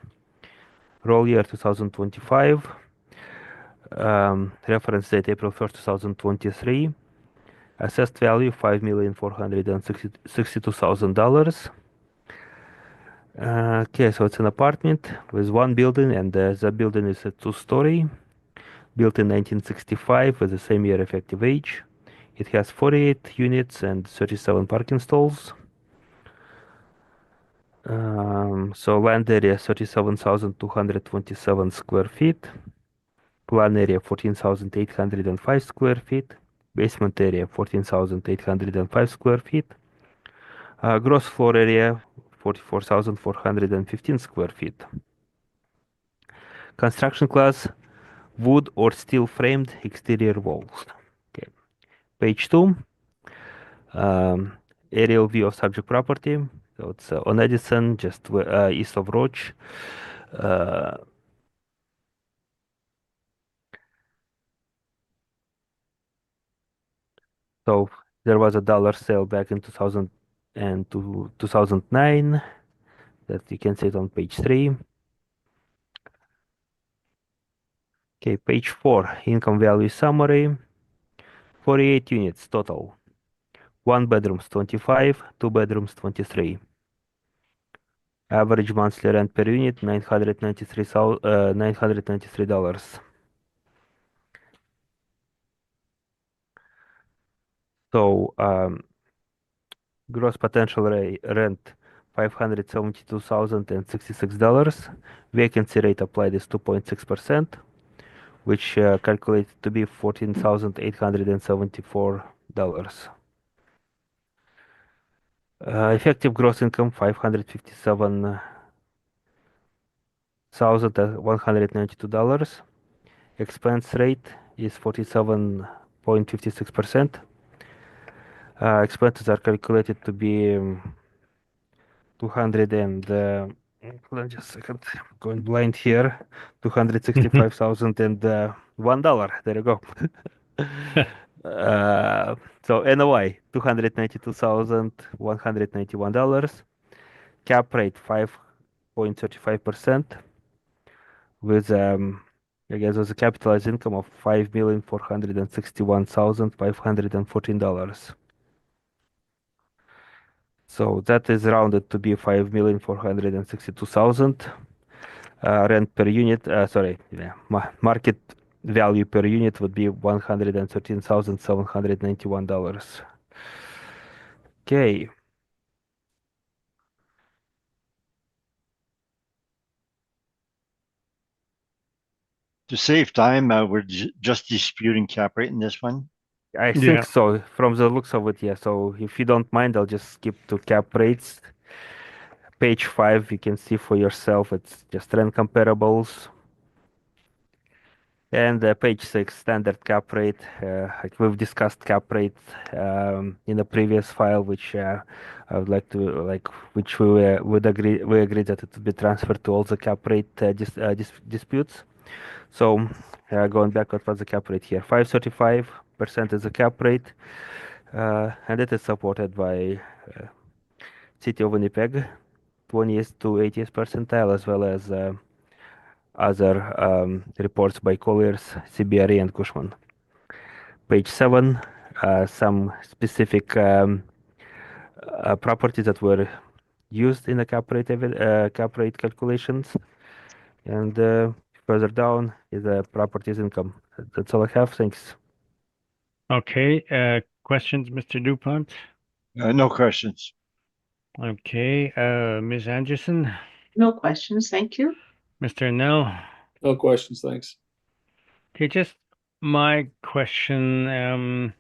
Roll year 2025. Reference date April 1st, 2023. Assessed value $5,462,000. Okay, so it's an apartment with one building, and the building is a two-story, built in 1965 with the same year effective age. It has 48 units and 37 parking stalls. So land area 37,227 square feet. Plan area 14,805 square feet. Basement area 14,805 square feet. Gross floor area 44,415 square feet. Construction class wood or steel framed exterior walls. Okay. Page 2. Aerial view of subject property. So it's on Edison, just east of Roach. So there was a dollar sale back in 2000 and 2009 that you can see it on page 3. Okay, page 4, income value summary. 48 units total. 1 bedrooms 25, 2 bedrooms 23. Average monthly rent per unit $993. So gross potential rent $572,066. Vacancy rate applied is 2.6%, which calculated to be $14,874. Effective gross income $557,192. Expense rate is 47.56%. Expenses are calculated to be 200 and hold on just a second, I'm going blind here. $265,001. There you go. So NOI $292,191. Cap rate 5.35% with I guess was a capitalized income of $5,461,514. So that is rounded to be 5,462,000. Rent per unit, sorry, yeah, market value per unit would be $113,791. Okay. To save time, we're just disputing cap rate in this one. I Yeah. think so, from the looks of it, yeah. So if you don't mind, I'll just skip to cap rates. Page 5, you can see for yourself, it's just rent comparables. And page 6, standard cap rate. Like we've discussed cap rate in the previous file, which I would like to which we agreed that it would be transferred to all the cap rate disputes. So going back, what was the cap rate here? 5.35% is the cap rate, and it is supported by City of Winnipeg, 20th to 80th percentile, as well as other reports by Colliers, CBRE, and Cushman. Page 7, some specific properties that were used in the cap rate calculations, and further down is the properties income. That's all I have. Thanks. Okay, questions, Mr. Dupont? No questions. Okay, Ms. Anderson, No questions, thank you. Mr. Nell? No questions, thanks. Okay, just my question,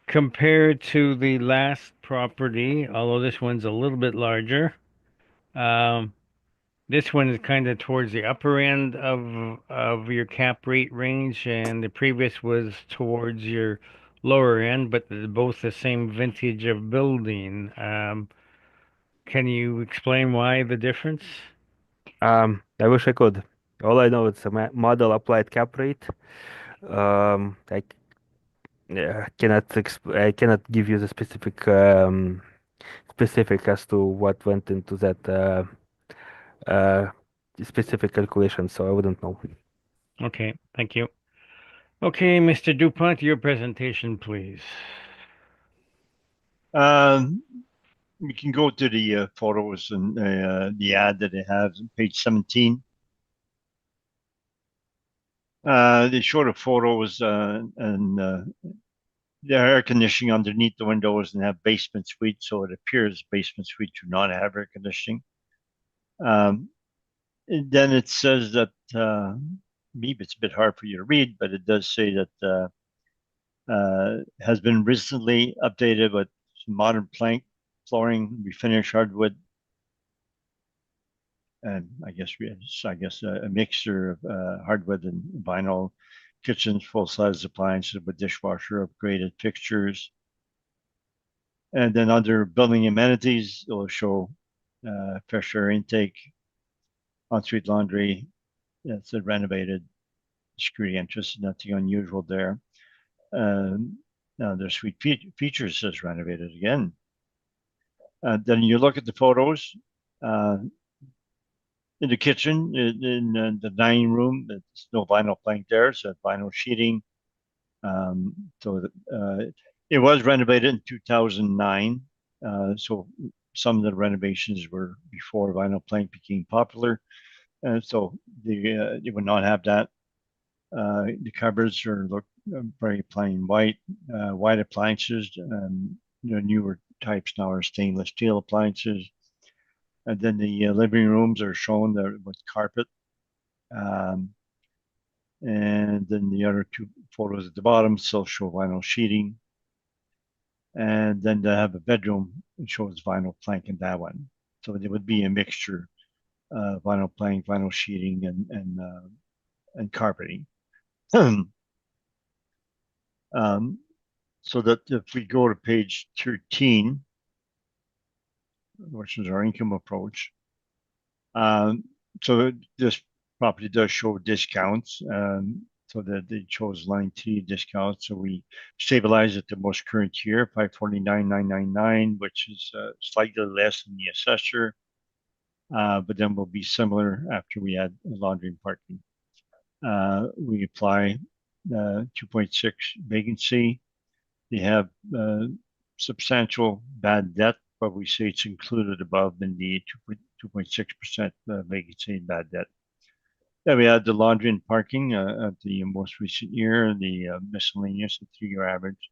compared to the last property, although this one's a little bit larger, this one is kind of towards the upper end of your cap rate range, and the previous was towards your lower end, but they're both the same vintage of building. Can you explain why the difference? I wish I could. All I know is a model applied cap rate. I I cannot give you the specific as to what went into that uh, specific calculation, so I wouldn't know. Okay, thank you. Okay, Mr. Dupont, your presentation, please. We can go to the photos and the ad that it has on page 17. They show the photos and the air conditioning underneath the windows and have basement suites, so it appears basement suites do not have air conditioning. And then it says that maybe it's a bit hard for you to read, but it does say that has been recently updated with some modern plank flooring, refinished hardwood, and I guess a mixture of hardwood and vinyl. Kitchens, full-size appliances with dishwasher, upgraded fixtures. And then under building amenities, it'll show fresh air intake, ensuite laundry. That's a renovated security entrance, nothing unusual there. Now their suite features says renovated again. Then you look at the photos in the kitchen, in the dining room. There's no vinyl plank there, so vinyl sheeting. So It was renovated in 2009. So some of the renovations were before vinyl plank became popular. So they would not have that. The cupboards look very plain white, white appliances. Newer types now are stainless steel appliances. And then the living rooms are shown there with carpet. And then the other two photos at the bottom still show vinyl sheeting. And then they have a bedroom, it shows vinyl plank in that one. So there would be a mixture of vinyl plank, vinyl sheeting, and carpeting. So that if we go to page 13, which is our income approach, so this property does show discounts. So that they chose line T discount. So we stabilize at the most current year, 549,999, which is slightly less than the assessor. But then will be similar after we add laundry and parking. We apply 2.6 vacancy. They have substantial bad debt, but we say it's included above in the 2.6% vacancy and bad debt. Then we add the laundry and parking at the most recent year, the miscellaneous at 3-year average.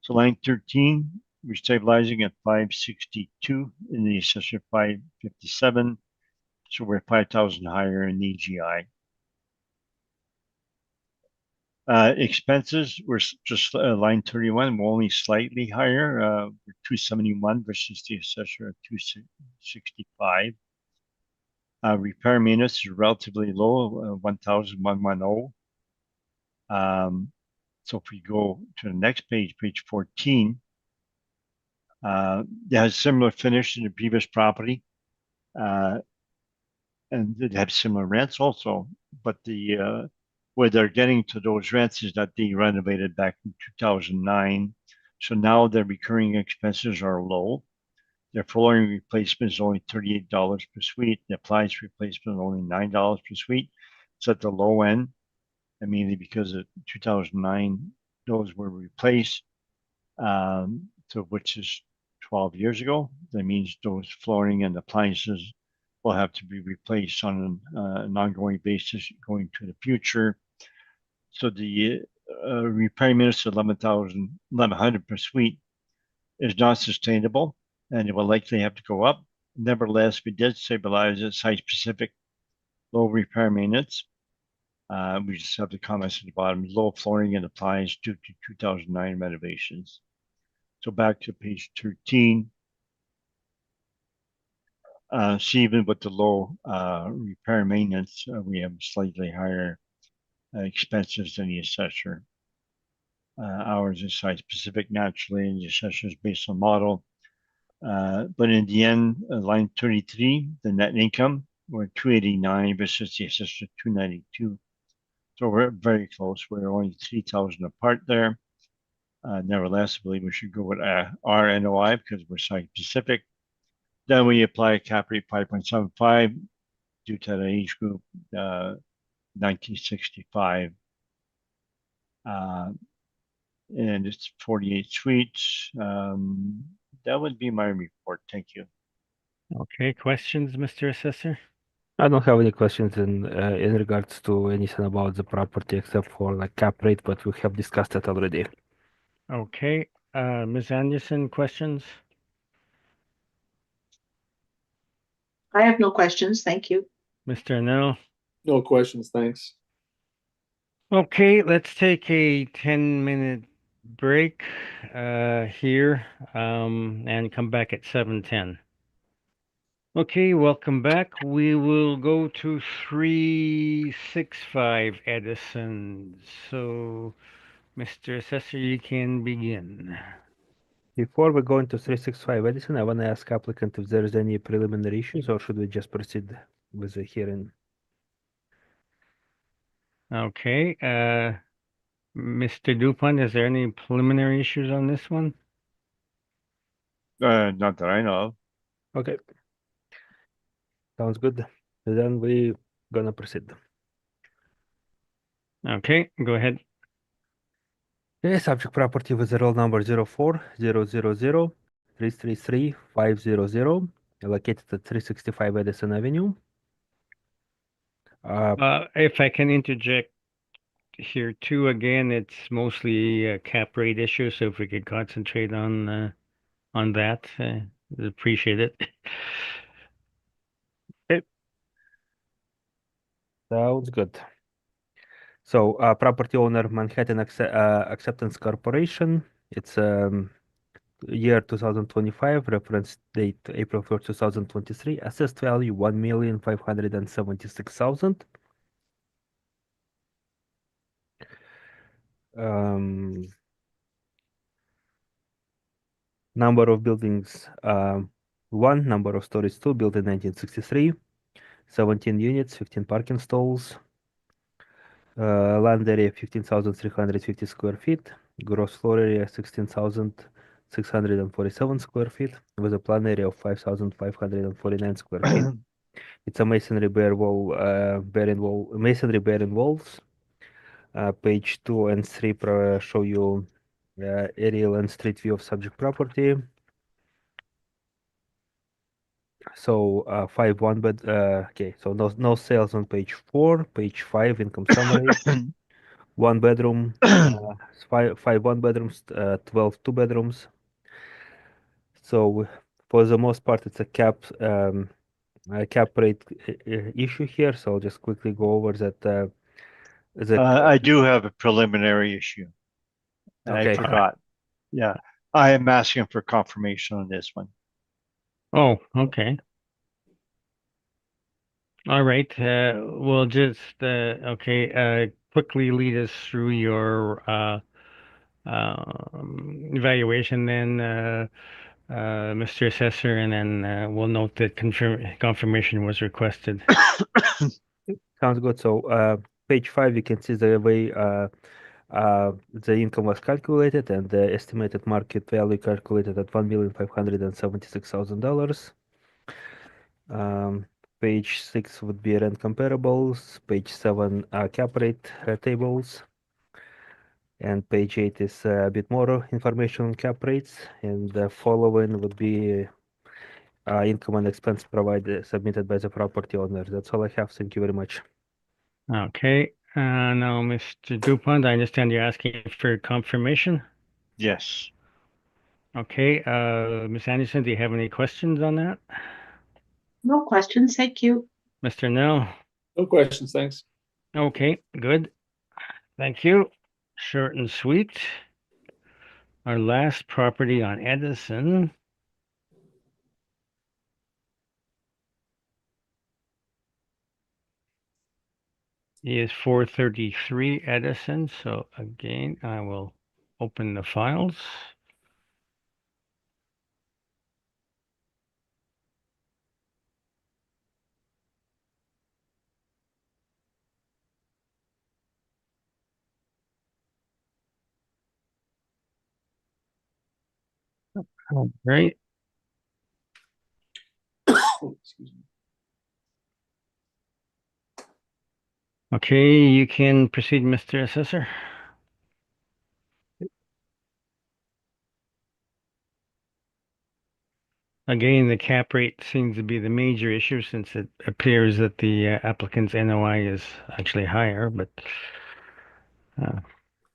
So line 13, we're stabilizing at 562 in the assessor 557. So we're 5,000 higher in the EGI. Expenses were just line 31, we're only slightly higher. We're 271 versus the assessor at 265. Repair maintenance is relatively low, 1,110. So if we go to the next page, page 14, it has similar finish in the previous property. And it have similar rents also, but the where they're getting to those rents is that they renovated back in 2009. So now their recurring expenses are low. Their flooring replacement is only $38 per suite. The appliance replacement is only $9 per suite. It's at the low end, and mainly because of 2009, those were replaced, so which is 12 years ago. That means those flooring and appliances will have to be replaced on an ongoing basis going to the future. So the repair minutes of 1,100 per suite is not sustainable, and it will likely have to go up. Nevertheless, we did stabilize at site-specific low repair maintenance. We just have the comments at the bottom, low flooring and appliance due to 2009 renovations. So back to page 13. See, even with the low repair maintenance, we have slightly higher expenses than the assessor. Ours is site-specific naturally, and the assessor is based on model. But in the end, line 33, the net income, we're 289 versus the assessor 292. So we're very close. We're only 3,000 apart there. Nevertheless, I believe we should go with our NOI because we're site-specific. Then we apply a cap rate 5.75 due to the age group, 1965. And it's 48 suites. That would be my report. Thank you. Okay, questions, Mr. Assessor? I don't have any questions in regards to anything about the property except for like cap rate, but we have discussed it already. Okay, Ms. Anderson, questions? I have no questions, thank you. Mr. Nell? No questions, thanks. Okay, let's take a 10-minute break here and come back at 7:10. Okay, welcome back. We will go to 365 Edison. So, Mr. Assessor, you can begin. Before we go into 365 Edison, I want to ask applicant if there is any preliminary issues or should we just proceed with the hearing? Okay, Mr. Dupont, is there any preliminary issues on this one? Not that I know of. Okay. Sounds good. Then we gonna proceed. Okay, go ahead. Okay, subject property with the roll number 040003333500, located at 365 Edison Avenue. If I can interject here too, again, it's mostly a cap rate issue, so if we could concentrate on that, I'd appreciate it. Sounds good. So, property owner Manhattan Acceptance Corporation. It's year 2025, reference date April 1st, 2023. Assessed value 1,576,000. Number of buildings, one. Number of stories, two. Built in 1963. 17 units, 15 parking stalls. Land area 15,350 square feet. Gross floor area 16,647 square feet, with a plan area of 5,549 square feet. It's a masonry masonry bearing walls. Page 2 and 3 show you aerial and street view of subject property. So 5 1 bed. Okay, so no sales on page 4. Page 5 income summary. 1 bedroom, 5 1 bedrooms, 12 2 bedrooms. So for the most part, it's a cap rate issue here. So I'll just quickly go over that. I do have a preliminary issue. And I Okay. forgot. Yeah, I am asking for confirmation on this one. Oh, okay. All right. We'll just quickly lead us through your evaluation then, Mr. Assessor, and then we'll note that confirmation was requested. Sounds good. So page 5, you can see the way the income was calculated and the estimated market value calculated at $1,576,000. Page 6 would be rent comparables. Page 7 cap rate tables. And page 8 is a bit more information on cap rates. And the following would be income and expense provided submitted by the property owner. That's all I have. Thank you very much. Okay. Now, Mr. Dupont, I understand you're asking for confirmation. Yes. Okay. Ms. Anderson, do you have any questions on that? No questions, thank you. Mr. Nell? No questions, thanks. Okay, good. Thank you. Short and sweet. Our last property on Edison is 433 Edison. So again, I will open the files. All right. Oh, excuse me. Okay, you can proceed, Mr. Assessor. Again, the cap rate seems to be the major issue since it appears that the applicant's NOI is actually higher, but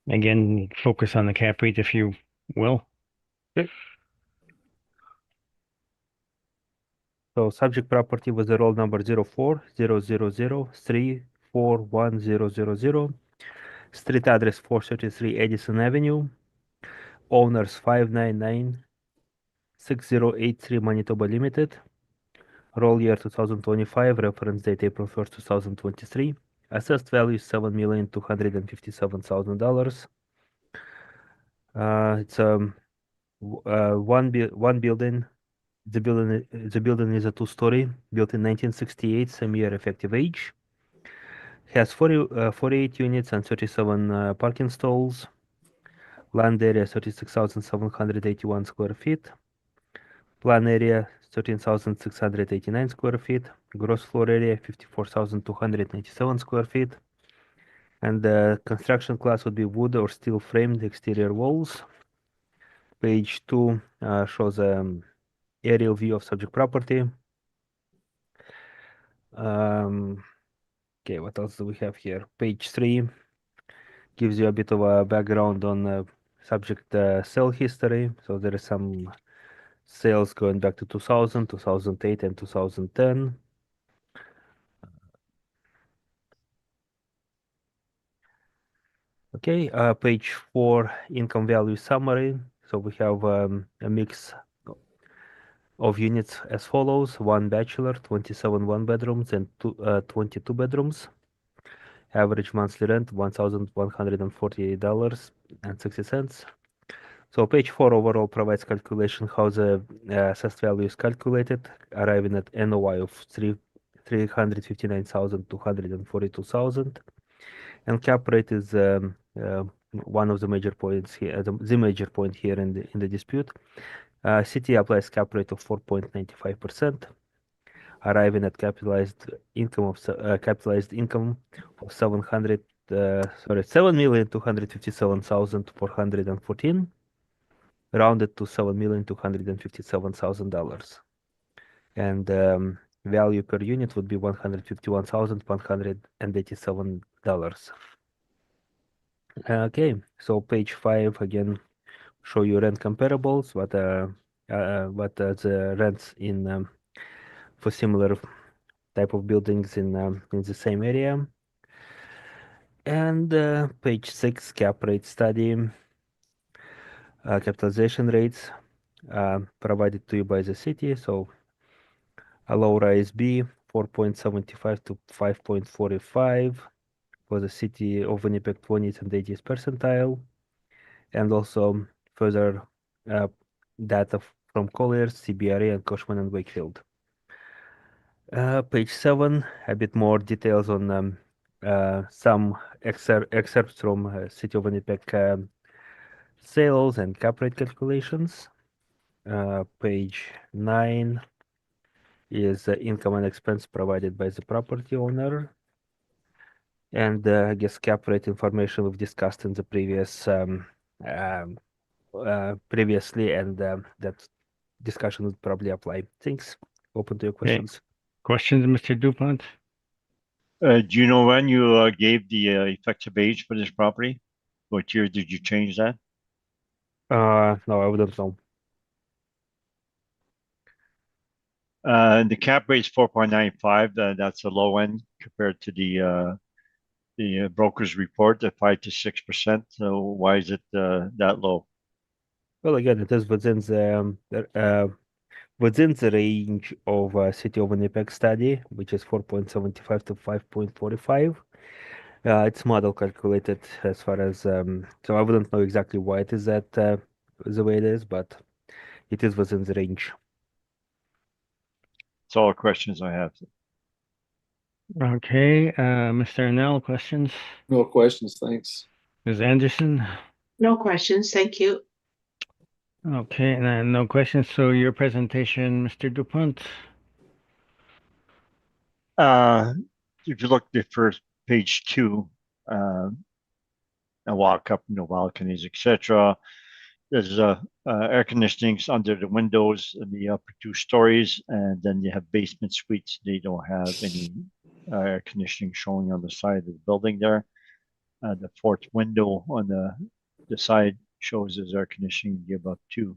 again, focus on the cap rate if you will. So subject property was the roll number 0400034100. Street address 433 Edison Avenue. Owners 5996083 Manitoba Limited. Roll year 2025. Reference date April 1st, 2023. Assessed value $7,257,000. It's one building. The building is a 2-story, built in 1968, same year effective age. Has 48 units and 37 parking stalls. Land area 36,781 square feet. Plan area 13,689 square feet. Gross floor area 54,297 square feet. And the construction class would be wood or steel framed exterior walls. Page 2 shows aerial view of subject property. Okay, what else do we have here? Page 3 gives you a bit of a background on subject sale history. So there is some sales going back to 2000, 2008, and 2010. Okay, page 4, income value summary. So we have a mix of units as follows: one bachelor, 27 one bedrooms, and 22 bedrooms. Average monthly rent $1,148.60. So page 4 overall provides calculation how the assessed value is calculated, arriving at NOI of 359,242,000, and cap rate is one of the major points here, the major point here in the dispute. City applies cap rate of 4.95%, arriving at capitalized income of 7,257,414, rounded to $7,257,000, and value per unit would be $151,187. Okay, so page 5 again show you rent comparables, what the rents in for similar type of buildings in the same area. And page 6 cap rate study, capitalization rates provided to you by the city. So a low rise B 4.75 to 5.45 for the city of Winnipeg 20th and 80th percentile, and also further data from Colliers, CBRE, and Cushman and Wakefield. Page 7, a bit more details on some excerpts from City of Winnipeg sales and cap rate calculations. Page 9 is income and expense provided by the property owner. And I guess cap rate information we've discussed in the previously, and that discussion would probably apply. Thanks. Open to your questions. Questions, Mr. Dupont? Do you know when you gave the effective age for this property? What year did you change that? No, I wouldn't know. The cap rate is 4.95. That's a low end compared to the broker's report at 5 to 6%. So why is it that low? Well, again, it is within the range of City of Winnipeg study, which is 4.75 to 5.45. It's model calculated as far as so I wouldn't know exactly why it is that the way it is, but it is within the range. That's all the questions I have. Okay, Mr. Arnell, questions? No questions, thanks. Ms. Anderson? No questions, thank you. Okay, and no questions. So your presentation, Mr. Dupont? If you look at the first page 2, a walk up, no balconies, etc. There's air conditionings under the windows in the upper 2 stories, and then you have basement suites. They don't have any air conditioning showing on the side of the building there. The 4th window on the side shows there's air conditioning, give up 2.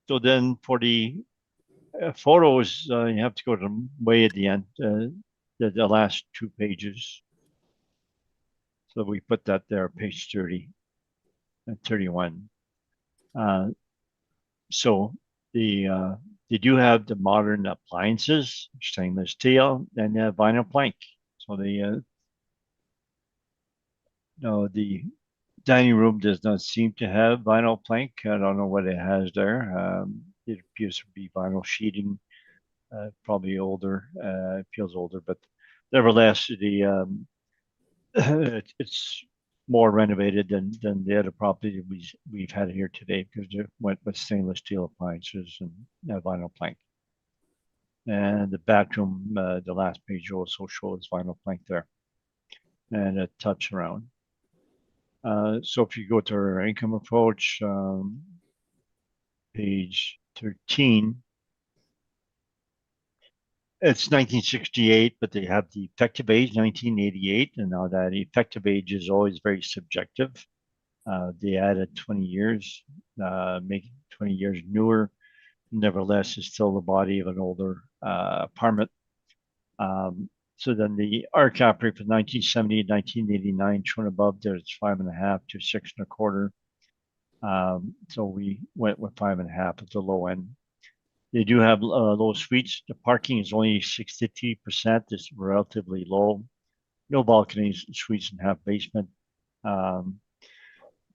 So then for the photos, you have to go to way at the end, the last 2 pages. So we put that there, page 30 and 31. So they do have the modern appliances, stainless steel, and vinyl plank. So no, the dining room does not seem to have vinyl plank. I don't know what it has there. It appears to be vinyl sheeting, probably older. It feels older, but nevertheless, it's more renovated than the other property we've had here today, because they went with stainless steel appliances and vinyl plank. And the bathroom, the last page also shows vinyl plank there and a touch around. So if you go to our income approach, page 13, it's 1968, but they have the effective age 1988, and now that effective age is always very subjective. They added 20 years, making 20 years newer. Nevertheless, it's still the body of an older apartment. So then the R cap rate for 1970 1989 shown above there, it's 5.5 to 6.25. So we went with 5.5 at the low end. They do have low suites. The parking is only 63%. It's relatively low. No balconies, suites, and half basement.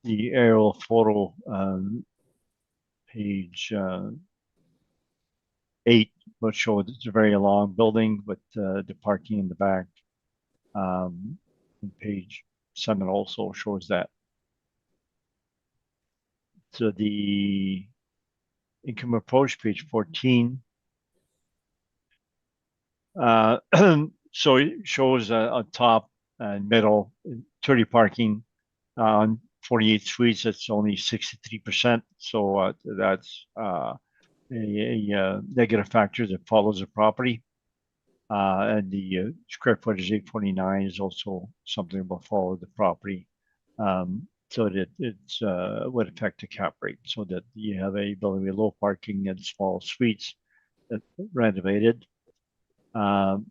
The aerial photo, page 8, will show it's a very long building with the parking in the back. And page 7 also shows that. So the income approach, page 14. So it shows on top and middle 30 parking on 48 suites. That's only 63%. So that's a negative factor that follows the property. And the square footage 849 is also something that will follow the property. So that it's would affect the cap rate, so that you have a building with low parking and small suites that renovated. Now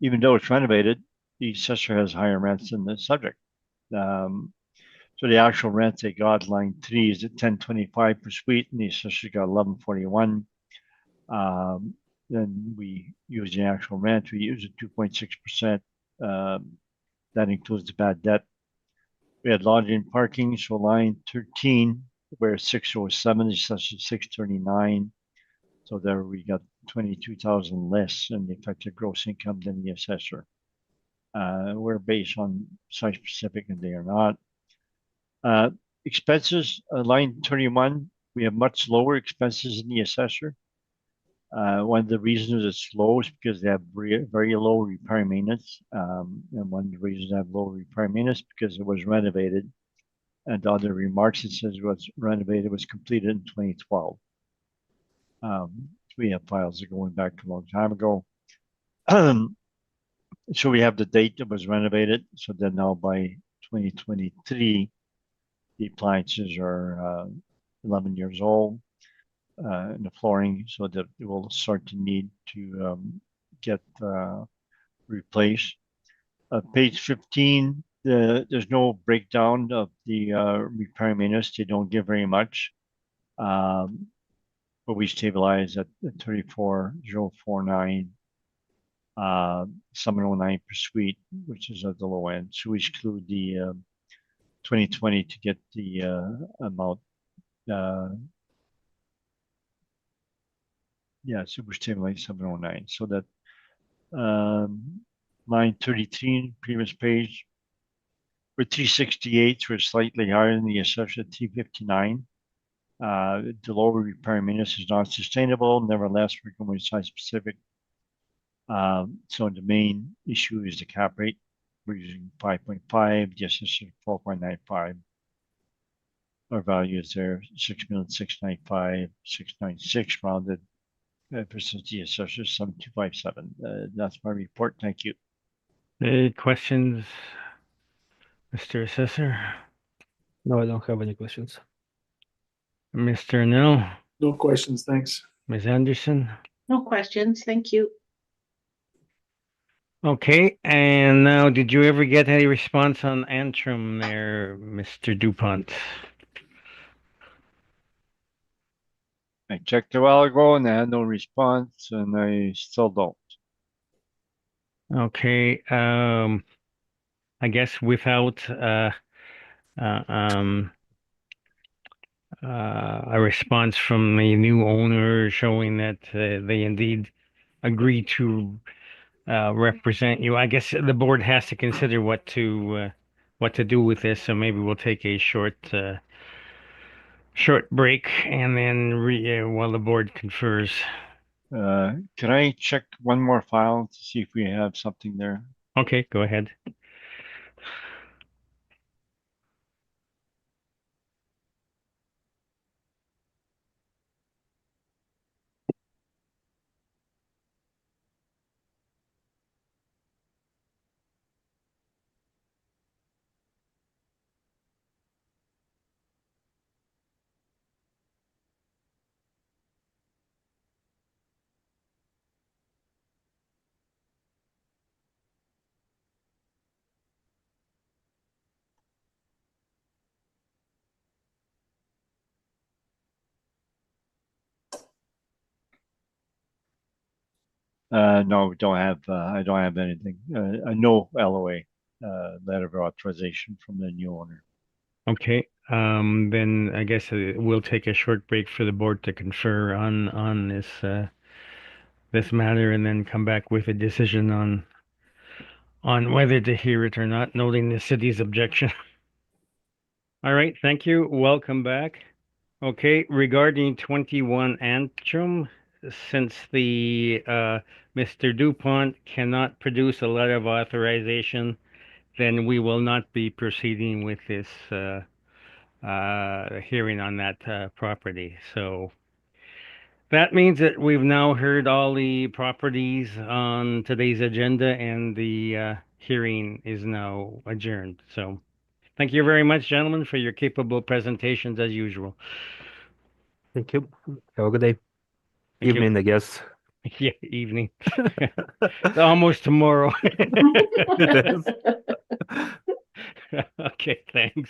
even though it's renovated, the assessor has higher rents than the subject. So the actual rent they got line 3 is at 1025 per suite, and the assessor got 1141. Then we use the actual rent. We use a 2.6%. That includes the bad debt. We had lodging and parking, so line 13, where 607 is such as 639. So there we got 22,000 less in the effective gross income than the assessor. We're based on site specific and they are not. Expenses, line 31, we have much lower expenses than the assessor. One of the reasons it's low is because they have very low repair maintenance. And one of the reasons they have low repair maintenance because it was renovated. And the other remarks, it says it was renovated, was completed in 2012. We have files that going back a long time ago. So we have the date that was renovated. So then now by 2023, the appliances are 11 years old. In the flooring, so that it will start to need to get replaced. Page 15, there's no breakdown of the repair maintenance. They don't give very much, but we stabilize at 34,049, 709 per suite, which is at the low end. So we exclude the 2020 to get the amount. Yeah, super stimulate 709. So that line 33, previous page, we're 368, so we're slightly higher than the assessor at 359. The lower repair maintenance is not sustainable. Nevertheless, we're going site specific. So the main issue is the cap rate. We're using 5.5, the assessor 4.95. Our value is there 6,695,696 rounded. Versus the assessor 7257. That's my report. Thank you. Any questions, Mr. Assessor? No, I don't have any questions. Mr. Nell? No questions, thanks. Ms. Anderson? No questions, thank you. Okay, and now did you ever get any response on Antrim there, Mr. DuPont? I checked a while ago and I had no response, and I still don't. Okay, I guess without a response from the new owner showing that they indeed agree to represent you, I guess the board has to consider what to do with this. So maybe we'll take a short break and then while the board confers. Can I check one more file to see if we have something there? Okay, go ahead. No, we don't have, I don't have anything. No LOA, letter of authorization from the new owner. Okay, then I guess we'll take a short break for the board to confer on this matter and then come back with a decision on whether to hear it or not, noting the city's objection. All right, thank you. Welcome back. Okay, regarding 21 Antrim, since the Mr. DuPont cannot produce a letter of authorization, then we will not be proceeding with this hearing on that property. So that means that we've now heard all the properties on today's agenda and the hearing is now adjourned. So thank you very much, gentlemen, for your capable presentations as usual. Thank you. Have a good day. Thank you. Evening, I guess. Yeah, evening. It's almost tomorrow. It is. Okay, thanks.